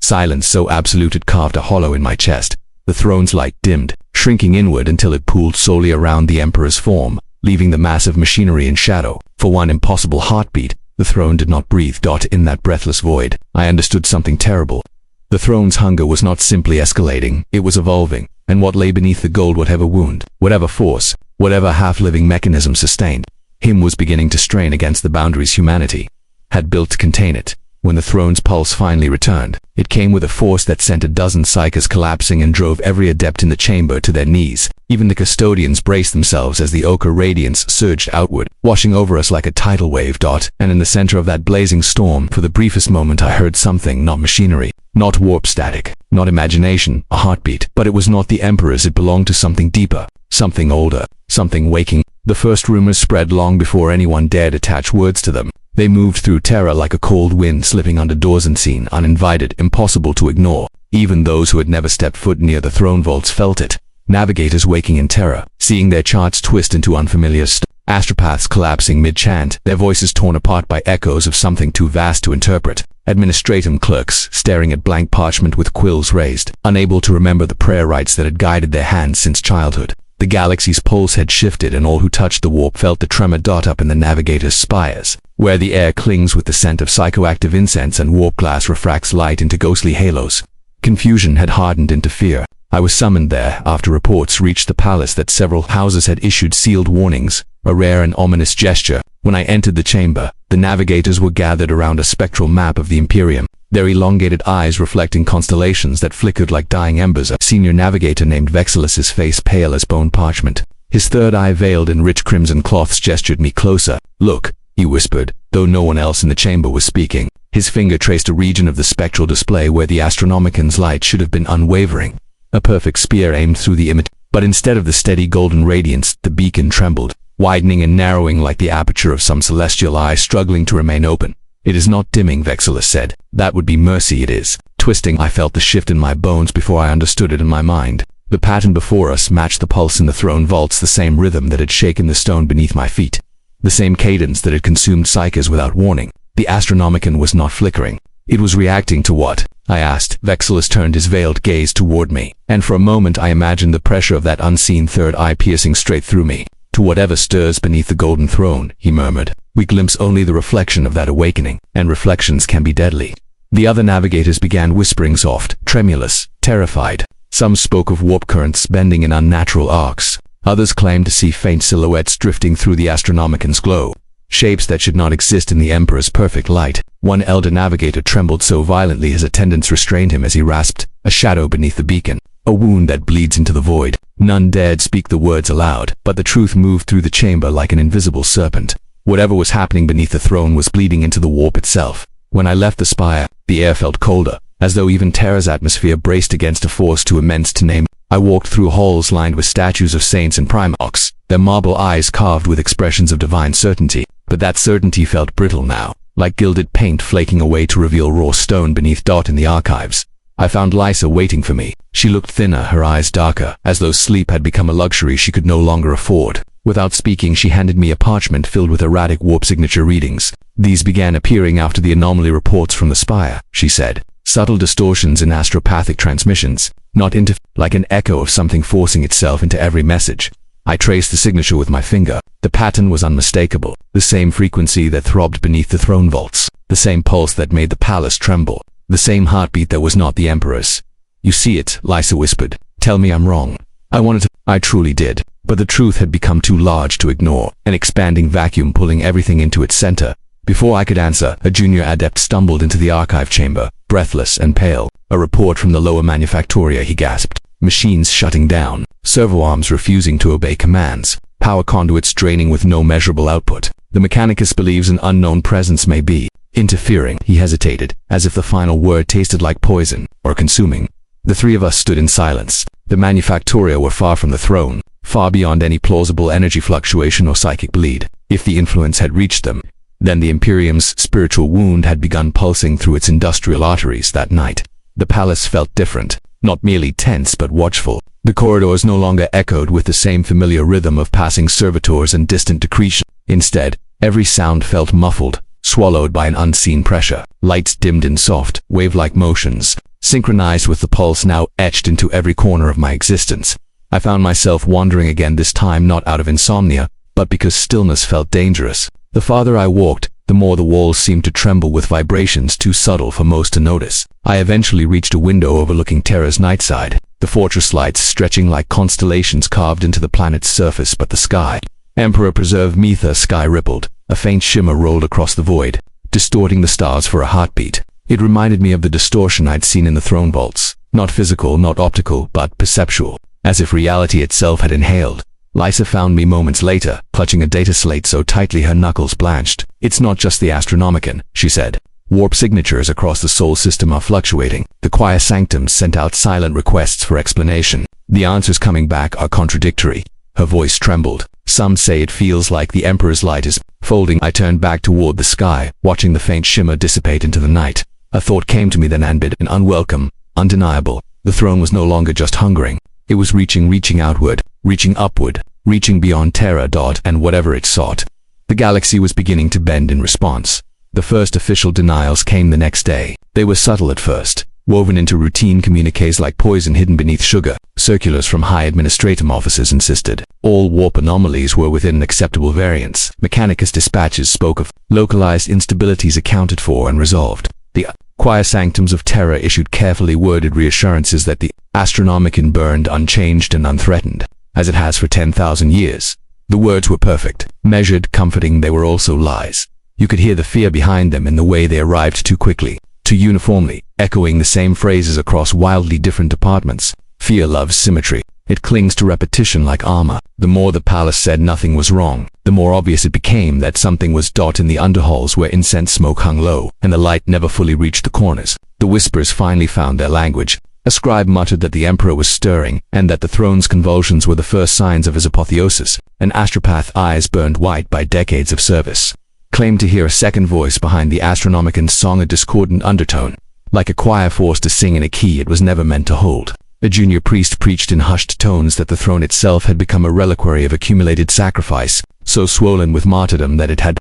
so absolute it carved a hollow in my chest. The throne's light dimmed, shrinking inward until it pooled solely around the Emperor's form, leaving the massive machinery in shadow. For one impossible heartbeat, the throne did not breathe. In that breathless void, I understood something terrible. The throne's hunger was not simply escalating, it was evolving, and what lay beneath the gold, whatever wound, whatever force, whatever half-living mechanism sustained him, was beginning to strain against the boundaries humanity had built to contain it. When the throne's pulse finally returned, it came with a force that sent a dozen Psykers collapsing and drove every adept in the chamber to their knees. Even the custodians braced themselves as the ochre radiance surged outward, washing over us like a tidal wave. And in the center of that blazing storm, for the briefest moment I heard something, not machinery, not warp static, not imagination, a heartbeat. But it was not the Emperor's, it belonged to something deeper, something older, something waking. The first rumors spread long before anyone dared attach words to them. They moved through terror like a cold wind slipping under doors unseen, uninvited, impossible to ignore. Even those who had never stepped foot near the throne vaults felt it. Navigators waking in terror, seeing their charts twist into unfamiliar astropaths collapsing mid-chant, their voices torn apart by echoes of something too vast to interpret. Administratum clerks staring at blank parchment with quills raised, unable to remember the prayer rites that had guided their hands since childhood. The galaxy's pulse had shifted, and all who touched the warp felt the tremor dot up in the navigator's spires, where the air clings with the scent of psychoactive incense and warp glass refracts light into ghostly halos. Confusion had hardened into fear. I was summoned there after reports reached the palace that several houses had issued sealed warnings, a rare and ominous gesture. When I entered the chamber, the navigators were gathered around a spectral map of the Imperium, their elongated eyes reflecting constellations that flickered like dying embers. A senior navigator named Vexillus's face pale as bone parchment. His third eye veiled in rich crimson cloths gestured me closer. "Look," he whispered, though no one else in the chamber was speaking. His finger traced a region of the spectral display where the Astronomican's light should have been unwavering. A perfect spear aimed through the image, but instead of the steady golden radiance, the beacon trembled, widening and narrowing like the aperture of some celestial eye struggling to remain open. "It is not dimming," Vexillus said. "That would be mercy, it is." Twisting, I felt the shift in my bones before I understood it in my mind. The pattern before us matched the pulse in the throne vaults, the same rhythm that had shaken the stone beneath my feet, the same cadence that had consumed psyches without warning. The Astronomican was not flickering. It was reacting to what? I asked. Vexillus turned his veiled gaze toward me, and for a moment I imagined the pressure of that unseen third eye piercing straight through me. "To whatever stirs beneath the golden throne," he murmured. "We glimpse only the reflection of that awakening, and reflections can be deadly." The other navigators began whispering, soft, tremulous, terrified. Some spoke of warp currents bending in unnatural arcs. Others claimed to see faint silhouettes drifting through the Astronomican's glow, shapes that should not exist in the Emperor's perfect light. One elder navigator trembled so violently his attendants restrained him as he rasped, "A shadow beneath the beacon, a wound that bleeds into the void." None dared speak the words aloud, but the truth moved through the chamber like an invisible serpent. Whatever was happening beneath the throne was bleeding into the warp itself. When I left the spire, the air felt colder, as though even terror's atmosphere braced against a force too immense to name. I walked through halls lined with statues of saints and primarchs, their marble eyes carved with expressions of divine certainty. But that certainty felt brittle now, like gilded paint flaking away to reveal raw stone beneath. In the archives, I found Lysa waiting for me. She looked thinner, her eyes darker, as though sleep had become a luxury she could no longer afford. Without speaking, she handed me a parchment filled with erratic warp signature readings. "These began appearing after the anomaly reports from the spire," she said. "Subtle distortions in astropathic transmissions, not like an echo of something forcing itself into every message." I traced the signature with my finger. The pattern was unmistakable, the same frequency that throbbed beneath the throne vaults, the same pulse that made the palace tremble, the same heartbeat that was not the Emperor's. "You see it," Lysa whispered. "Tell me I'm wrong." I wanted to. I truly did. But the truth had become too large to ignore, an expanding vacuum pulling everything into its center. Before I could answer, a junior adept stumbled into the archive chamber, breathless and pale. "A report from the lower manufactoria," he gasped. "Machines shutting down, servo arms refusing to obey commands, power conduits draining with no measurable output. The Mechanicus believes an unknown presence may be interfering." He hesitated, as if the final word tasted like poison, or consuming. The three of us stood in silence. The manufactoria were far from the throne, far beyond any plausible energy fluctuation or psychic bleed. If the influence had reached them, then the Imperium's spiritual wound had begun pulsing through its industrial arteries that night. The palace felt different, not merely tense but watchful. The corridors no longer echoed with the same familiar rhythm of passing servitors and distant decretion. Instead, every sound felt muffled, swallowed by an unseen pressure. Lights dimmed in soft, wave-like motions, synchronized with the pulse now etched into every corner of my existence. I found myself wandering again, this time not out of insomnia, but because stillness felt dangerous. The farther I walked, the more the walls seemed to tremble with vibrations too subtle for most to notice. I eventually reached a window overlooking Terra's night side, the fortress lights stretching like constellations carved into the planet's surface. But the sky, Emperor preserve Metha, sky rippled. A faint shimmer rolled across the void, distorting the stars for a heartbeat. It reminded me of the distortion I'd seen in the throne vaults. Not physical, not optical, but perceptual. as if reality itself had inhaled. Lysa found me moments later, clutching a data slate so tightly her knuckles blanched. "It's not just the Astronomican," she said. "Warp signatures across the Sol system are fluctuating. The choir sanctums sent out silent requests for explanation. The answers coming back are contradictory." Her voice trembled. "Some say it feels like the Emperor's light is folding." I turned back toward the sky, watching the faint shimmer dissipate into the night. A thought came to me then, and unwelcome, undeniable. The throne was no longer just hungering. It was reaching outward, reaching upward, reaching beyond Terra. And whatever it sought. The galaxy was beginning to bend in response. The first official denials came the next day. They were subtle at first, woven into routine communiques like poison hidden beneath sugar. Circulars from high administratum offices insisted all warp anomalies were within acceptable variance. Mechanicus dispatches spoke of localized instabilities accounted for and resolved. The choir sanctums of Terra issued carefully worded reassurances that the Astronomican burned unchanged and unthreatened, as it has for 10,000 years. The words were perfect, measured, comforting. They were also lies. You could hear the fear behind them in the way they arrived too quickly, too uniformly, echoing the same phrases across wildly different departments. Fear loves symmetry. It clings to repetition like armor. The more the palace said nothing was wrong, the more obvious it became that something was in the underhalls where incense smoke hung low, and the light never fully reached the corners. The whispers finally found their language. A scribe muttered that the Emperor was stirring, and that the throne's convulsions were the first signs of his apotheosis. An astropath, eyes burned white by decades of service, claimed to hear a second voice behind the Astronomican's song, a discordant undertone, like a choir forced to sing in a key it was never meant to hold. A junior priest preached in hushed tones that the throne itself had become a reliquary of accumulated sacrifice, so swollen with martyrdom that it had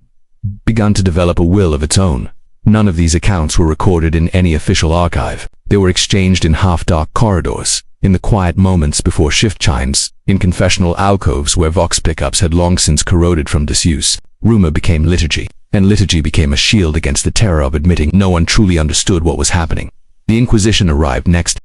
begun to develop a will of its own. None of these accounts were recorded in any official archive. They were exchanged in half-dark corridors, in the quiet moments before shift chimes, in confessional alcoves where vox pickups had long since corroded from disuse. Rumor became liturgy, and liturgy became a shield against the terror of admitting no one truly understood what was happening. The Inquisition arrived next.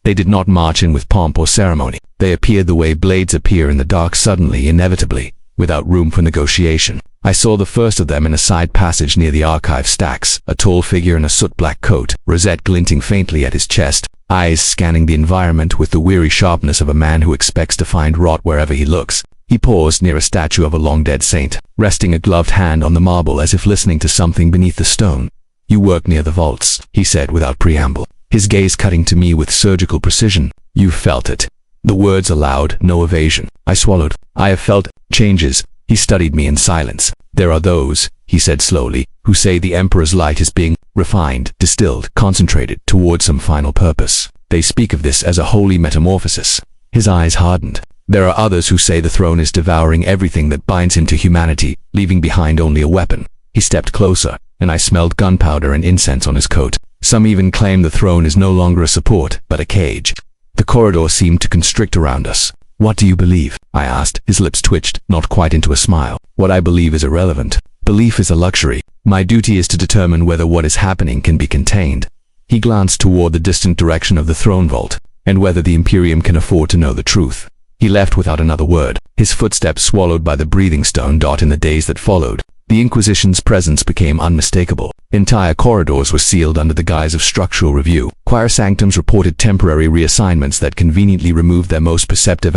They did not march in with pomp or ceremony. They appeared the way blades appear in the dark, suddenly, inevitably, without room for negotiation. I saw the first of them in a side passage near the archive stacks, a tall figure in a soot-black coat, rosette glinting faintly at his chest, eyes scanning the environment with the weary sharpness of a man who expects to find rot wherever he looks. He paused near a statue of a long-dead saint, resting a gloved hand on the marble as if listening to something beneath the stone. "You work near the vaults," he said without preamble, his gaze cutting to me with surgical precision. "You felt it." The words allowed no evasion. I swallowed. "I have felt changes." He studied me in silence. "There are those," he said slowly, "who say the Emperor's light is being refined, distilled, concentrated toward some final purpose. They speak of this as a holy metamorphosis." His eyes hardened. "There are others who say the throne is devouring everything that binds him to humanity, leaving behind only a weapon." He stepped closer, and I smelled gunpowder and incense on his coat. "Some even claim the throne is no longer a support, but a cage." The corridor seemed to constrict around us. "What do you believe?" I asked. His lips twitched, not quite into a smile. "What I believe is irrelevant. Belief is a luxury. My duty is to determine whether what is happening can be contained." He glanced toward the distant direction of the throne vault, and whether the Imperium can afford to know the truth. He left without another word, his footsteps swallowed by the breathing stone. In the days that followed, the Inquisition's presence became unmistakable. Entire corridors were sealed under the guise of structural review. Choir sanctums reported temporary reassignments that conveniently removed their most perceptive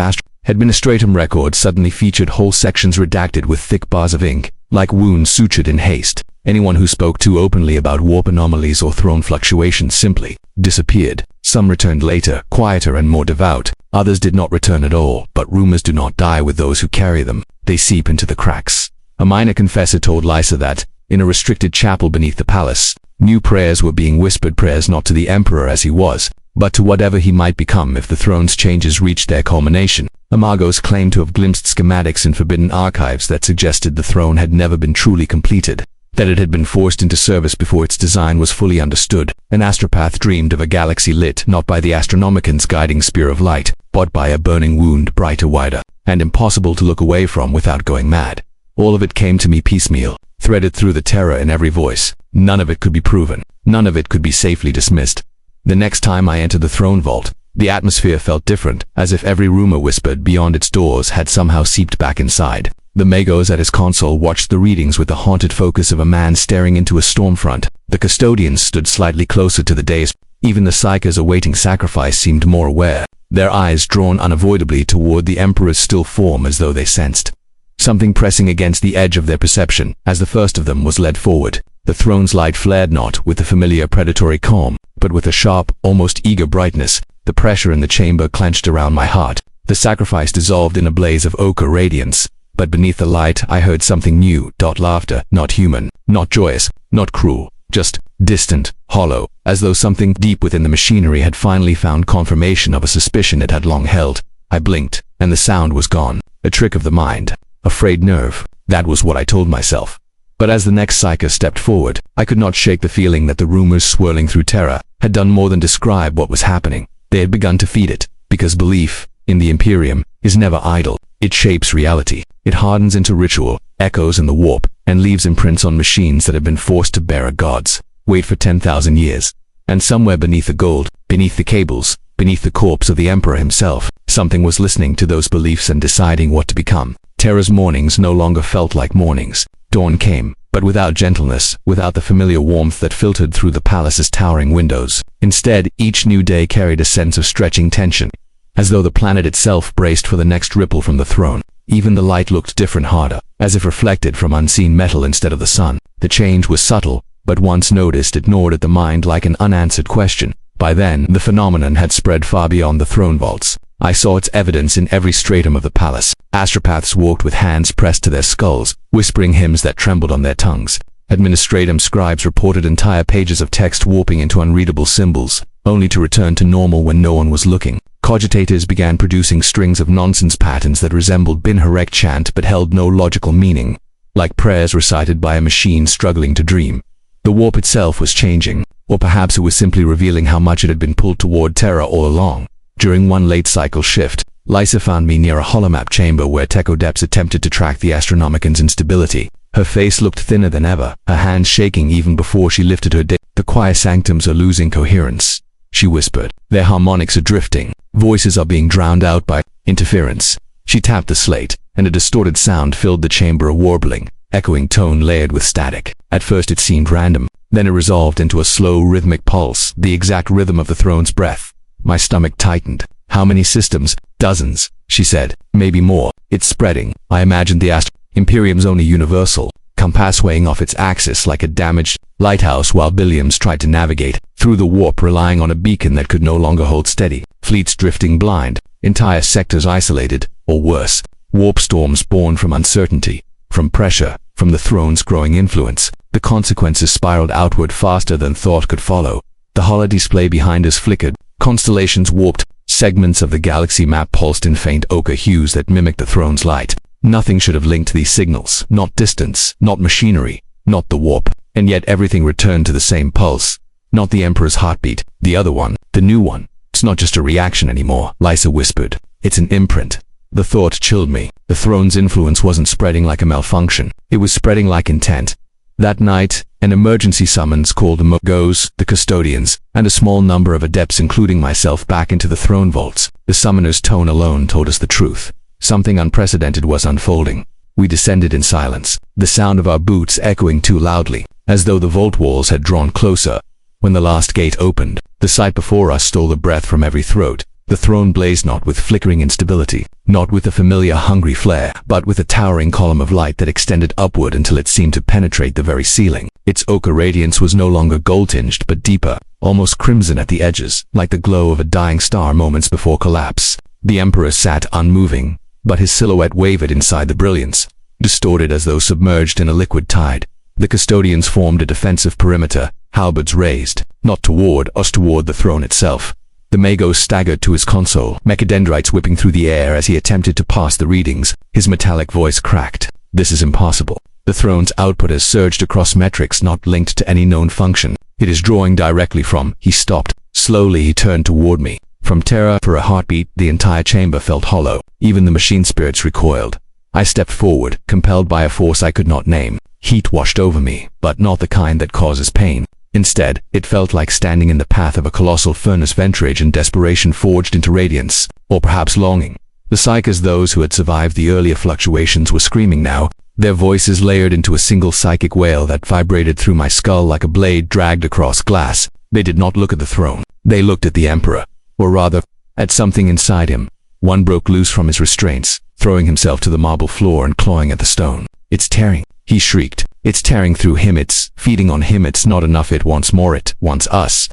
administratum records suddenly featured whole sections redacted with thick bars of ink, like wounds sutured in haste. Anyone who spoke too openly about warp anomalies or throne fluctuations simply disappeared. Some returned later, quieter and more devout. Others did not return at all, but rumors do not die with those who carry them. They seep into the cracks. A minor confessor told Lysa that, in a restricted chapel beneath the palace, new prayers were being whispered, prayers not to the Emperor as he was, but to whatever he might become if the throne's changes reached their culmination. Imagos claimed to have glimpsed schematics in forbidden archives that suggested the throne had never been truly completed, that it had been forced into service before its design was fully understood. An astropath dreamed of a galaxy lit not by the Astronomican's guiding spear of light, but by a burning wound brighter, wider, and impossible to look away from without going mad. All of it came to me piecemeal, threaded through the terror in every voice. None of it could be proven. None of it could be safely dismissed. The next time I entered the throne vault, the atmosphere felt different, as if every rumor whispered beyond its doors had somehow seeped back inside. The Magos at his console watched the readings with the haunted focus of a man staring into a stormfront. The custodians stood slightly closer to the dais. Even the psychers awaiting sacrifice seemed more aware. their eyes drawn unavoidably toward the Emperor's still form as though they sensed something pressing against the edge of their perception. As the first of them was led forward, the throne's light flared not with the familiar predatory calm, but with a sharp, almost eager brightness. The pressure in the chamber clenched around my heart. The sacrifice dissolved in a blaze of ochre radiance, but beneath the light I heard something new. Laughter, not human, not joyous, not cruel, just distant, hollow, as though something deep within the machinery had finally found confirmation of a suspicion it had long held. I blinked, and the sound was gone. A trick of the mind. A frayed nerve. That was what I told myself. But as the next psyker stepped forward, I could not shake the feeling that the rumors swirling through Terra had done more than describe what was happening. They had begun to feed it, because belief, in the Imperium, is never idle. It shapes reality. It hardens into ritual, echoes in the warp, and leaves imprints on machines that have been forced to bear a god's weight for 10,000 years. And somewhere beneath the gold, beneath the cables, beneath the corpse of the Emperor himself, something was listening to those beliefs and deciding what to become. Terra's mornings no longer felt like mornings. Dawn came, but without gentleness, without the familiar warmth that filtered through the palace's towering windows. Instead, each new day carried a sense of stretching tension, as though the planet itself braced for the next ripple from the throne. Even the light looked different, harder, as if reflected from unseen metal instead of the sun. The change was subtle, but once noticed it gnawed at the mind like an unanswered question. By then, the phenomenon had spread far beyond the throne vaults. I saw its evidence in every stratum of the palace. Astropaths walked with hands pressed to their skulls, whispering hymns that trembled on their tongues. Administratum scribes reported entire pages of text warping into unreadable symbols, only to return to normal when no one was looking. Cogitators began producing strings of nonsense patterns that resembled Bin Harek chant but held no logical meaning, like prayers recited by a machine struggling to dream. The warp itself was changing, or perhaps it was simply revealing how much it had been pulled toward Terra all along. During one late cycle shift, Lysa found me near a holomap chamber where Techodeps attempted to track the Astronomican's instability. Her face looked thinner than ever, her hands shaking even before she lifted her The choir sanctums are losing coherence, she whispered. Their harmonics are drifting. Voices are being drowned out by interference. She tapped the slate, and a distorted sound filled the chamber, a warbling, echoing tone layered with static. At first it seemed random, then it resolved into a slow, rhythmic pulse, the exact rhythm of the throne's breath. My stomach tightened. How many systems? Dozens, she said. Maybe more. It's spreading. I imagined the Imperium's only universal, compass swaying off its axis like a damaged lighthouse while billions tried to navigate through the warp, relying on a beacon that could no longer hold steady. Fleets drifting blind, entire sectors isolated, or worse, warp storms born from uncertainty, from pressure, from the throne's growing influence. The consequences spiraled outward faster than thought could follow. The holodisplay behind us flickered. Constellations warped. Segments of the galaxy map pulsed in faint ochre hues that mimicked the throne's light. Nothing should have linked these signals. Not distance, not machinery, not the warp. And yet everything returned to the same pulse. Not the Emperor's heartbeat. The other one. The new one. It's not just a reaction anymore, Lysa whispered. It's an imprint. The thought chilled me. The throne's influence wasn't spreading like a malfunction. It was spreading like intent. That night, an emergency summons called the Mogos, the custodians, and a small number of adepts including myself back into the throne vaults. The summoner's tone alone told us the truth. Something unprecedented was unfolding. We descended in silence, the sound of our boots echoing too loudly, as though the vault walls had drawn closer. When the last gate opened, the sight before us stole the breath from every throat. The throne blazed not with flickering instability, not with a familiar hungry flare, but with a towering column of light that extended upward until it seemed to penetrate the very ceiling. Its ochre radiance was no longer gold-tinged but deeper, almost crimson at the edges, like the glow of a dying star moments before collapse. The Emperor sat unmoving, but his silhouette wavered inside the brilliance, distorted as though submerged in a liquid tide. The custodians formed a defensive perimeter, halberds raised, not toward us, toward the throne itself. The Magos staggered to his console, mechadendrites whipping through the air as he attempted to pass the readings. His metallic voice cracked. This is impossible. The throne's output has surged across metrics not linked to any known function. It is drawing directly from... He stopped. Slowly he turned toward me. From Terra, for a heartbeat, the entire chamber felt hollow. Even the machine spirits recoiled. I stepped forward, compelled by a force I could not name. Heat washed over me, but not the kind that causes pain. Instead, it felt like standing in the path of a colossal furnace, ventrage and desperation forged into radiance, or perhaps longing. The psychers, those who had survived the earlier fluctuations, were screaming now, their voices layered into a single psychic wail that vibrated through my skull like a blade dragged across glass. They did not look at the throne. They looked at the Emperor, or rather, at something inside him. One broke loose from his restraints, throwing himself to the marble floor and clawing at the stone. "It's tearing," he shrieked. "It's tearing through him, it's feeding on him, it's not enough, it wants more, it wants us."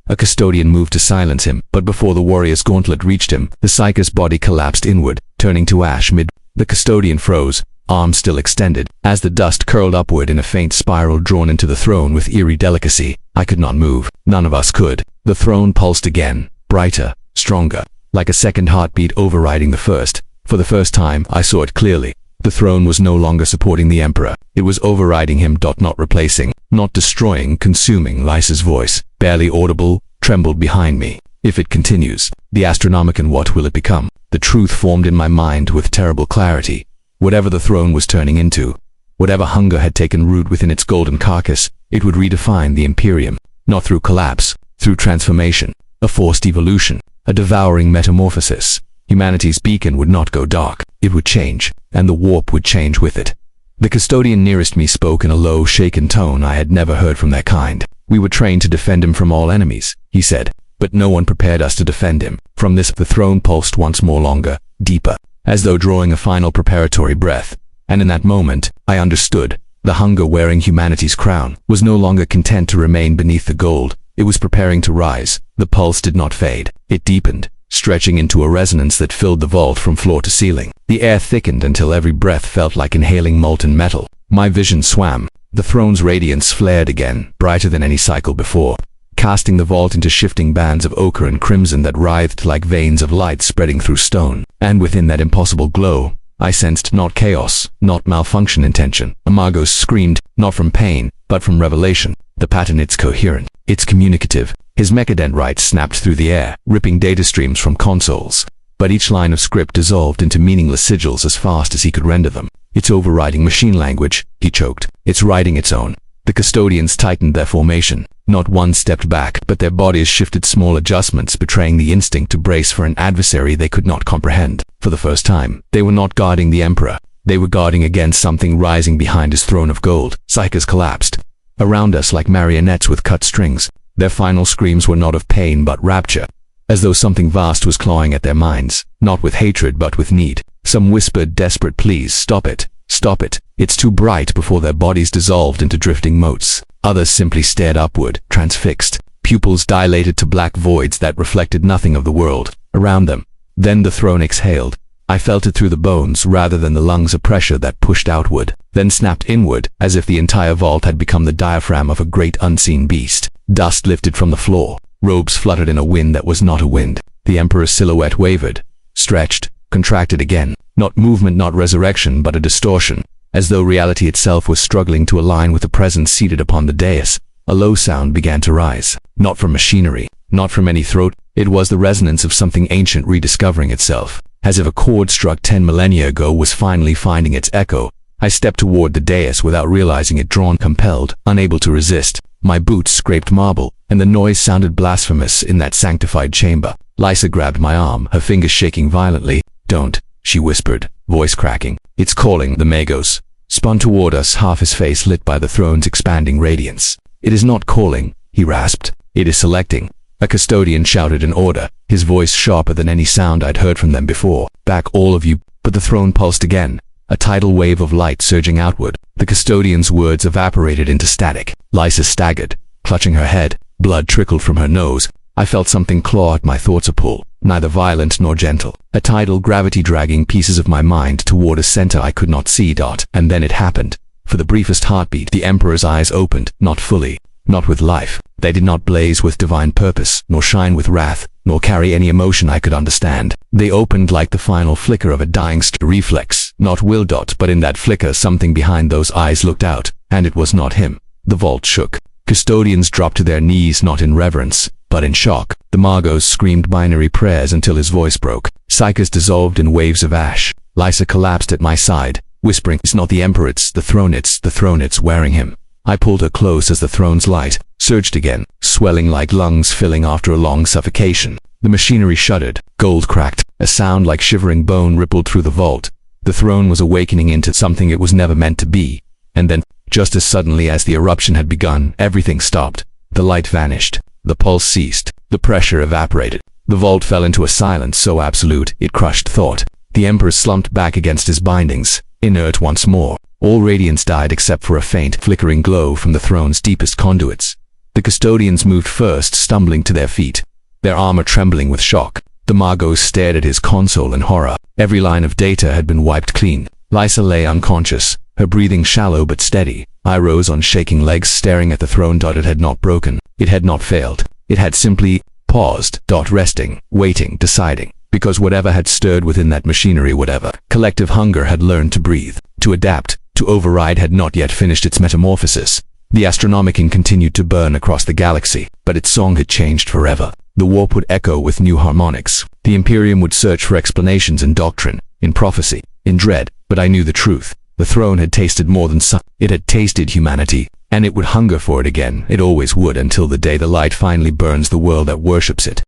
A custodian moved to silence him, but before the warrior's gauntlet reached him, the psyker's body collapsed inward, turning to ash mid. The custodian froze, arms still extended, as the dust curled upward in a faint spiral drawn into the throne with eerie delicacy. I could not move. None of us could. The throne pulsed again, brighter, stronger, like a second heartbeat overriding the first. For the first time, I saw it clearly. The throne was no longer supporting the Emperor. It was overriding him. Not replacing, not destroying, consuming. Lysa's voice, barely audible, trembled behind me. "If it continues, the Astronomican, what will it become?" The truth formed in my mind with terrible clarity. Whatever the throne was turning into, whatever hunger had taken root within its golden carcass, it would redefine the Imperium. Not through collapse, through transformation, a forced evolution, a devouring metamorphosis. Humanity's beacon would not go dark. It would change, and the warp would change with it. The custodian nearest me spoke in a low, shaken tone I had never heard from their kind. "We were trained to defend him from all enemies," he said, "but no one prepared us to defend him from this." The throne pulsed once more, longer, deeper, as though drawing a final preparatory breath. And in that moment, I understood. The hunger wearing humanity's crown was no longer content to remain beneath the gold. It was preparing to rise. The pulse did not fade. It deepened, stretching into a resonance that filled the vault from floor to ceiling. The air thickened until every breath felt like inhaling molten metal. My vision swam. The throne's radiance flared again, brighter than any cycle before, casting the vault into shifting bands of ochre and crimson that writhed like veins of light spreading through stone. And within that impossible glow, I sensed not chaos, not malfunction intention. Amagos screamed, not from pain, but from revelation. The pattern, it's coherent, it's communicative. His mechadent rights snapped through the air, ripping data streams from consoles. But each line of script dissolved into meaningless sigils as fast as he could render them. "It's overriding machine language," he choked. "It's writing its own." The custodians tightened their formation. Not one stepped back, but their bodies shifted small adjustments, betraying the instinct to brace for an adversary they could not comprehend. For the first time, they were not guarding the Emperor. They were guarding against something rising behind his throne of gold. Psychers collapsed around us like marionettes with cut strings. Their final screams were not of pain but rapture, as though something vast was clawing at their minds, not with hatred but with need. Some whispered desperate pleas, "Stop it, stop it, it's too bright," before their bodies dissolved into drifting motes. Others simply stared upward, transfixed, pupils dilated to black voids that reflected nothing of the world around them. Then the throne exhaled. I felt it through the bones rather than the lungs, a pressure that pushed outward, then snapped inward, as if the entire vault had become the diaphragm of a great unseen beast. Dust lifted from the floor. Robes fluttered in a wind that was not a wind. The Emperor's silhouette wavered, stretched, contracted again. Not movement, not resurrection, but a distortion, as though reality itself was struggling to align with the presence seated upon the dais. A low sound began to rise, not from machinery, not from any throat. It was the resonance of something ancient rediscovering itself, as if a chord struck 10 millennia ago was finally finding its echo. I stepped toward the dais without realizing it, drawn, compelled, unable to resist. My boots scraped marble, and the noise sounded blasphemous in that sanctified chamber. Lysa grabbed my arm, her fingers shaking violently. "Don't," she whispered, voice cracking. "It's calling." The Magos spun toward us, half his face lit by the throne's expanding radiance. "It is not calling," he rasped. "It is selecting." A custodian shouted an order, his voice sharper than any sound I'd heard from them before. "Back, all of you." But the throne pulsed again, a tidal wave of light surging outward. The custodian's words evaporated into static. Lysa staggered, clutching her head. Blood trickled from her nose. I felt something claw at my thoughts, a pull, neither violent nor gentle. A tidal gravity dragging pieces of my mind toward a center I could not see. And then it happened. For the briefest heartbeat, the Emperor's eyes opened, not fully, not with life. They did not blaze with divine purpose, nor shine with wrath, nor carry any emotion I could understand. They opened like the final flicker of a dying reflex, not will. But in that flicker, something behind those eyes looked out, and it was not him. The vault shook. Custodians dropped to their knees, not in reverence, but in shock. The Magos screamed binary prayers until his voice broke. Psychers dissolved in waves of ash. Lysa collapsed at my side, whispering, "It's not the Emperor, it's the throne, it's the throne, it's wearing him." I pulled her close as the throne's light surged again, swelling like lungs filling after a long suffocation. The machinery shuddered, gold cracked, a sound like shivering bone rippled through the vault. The throne was awakening into something it was never meant to be. And then, just as suddenly as the eruption had begun, everything stopped. The light vanished. The pulse ceased. The pressure evaporated. The vault fell into a silence so absolute it crushed thought. The Emperor slumped back against his bindings, inert once more. All radiance died except for a faint, flickering glow from the throne's deepest conduits. The custodians moved first, stumbling to their feet, their armor trembling with shock. The Magos stared at his console in horror. Every line of data had been wiped clean. Lysa lay unconscious, her breathing shallow but steady. I rose on shaking legs, staring at the throne. It had not broken. It had not failed. It had simply paused, resting, waiting, deciding. Because whatever had stirred within that machinery, whatever collective hunger had learned to breathe, to adapt, to override, had not yet finished its metamorphosis. The Astronomican continued to burn across the galaxy, but its song had changed forever. The warp would echo with new harmonics. The Imperium would search for explanations in doctrine, in prophecy, in dread, but I knew the truth. The throne had tasted more than sun. It had tasted humanity, and it would hunger for it again. It always would, until the day the light finally burns the world that worships it.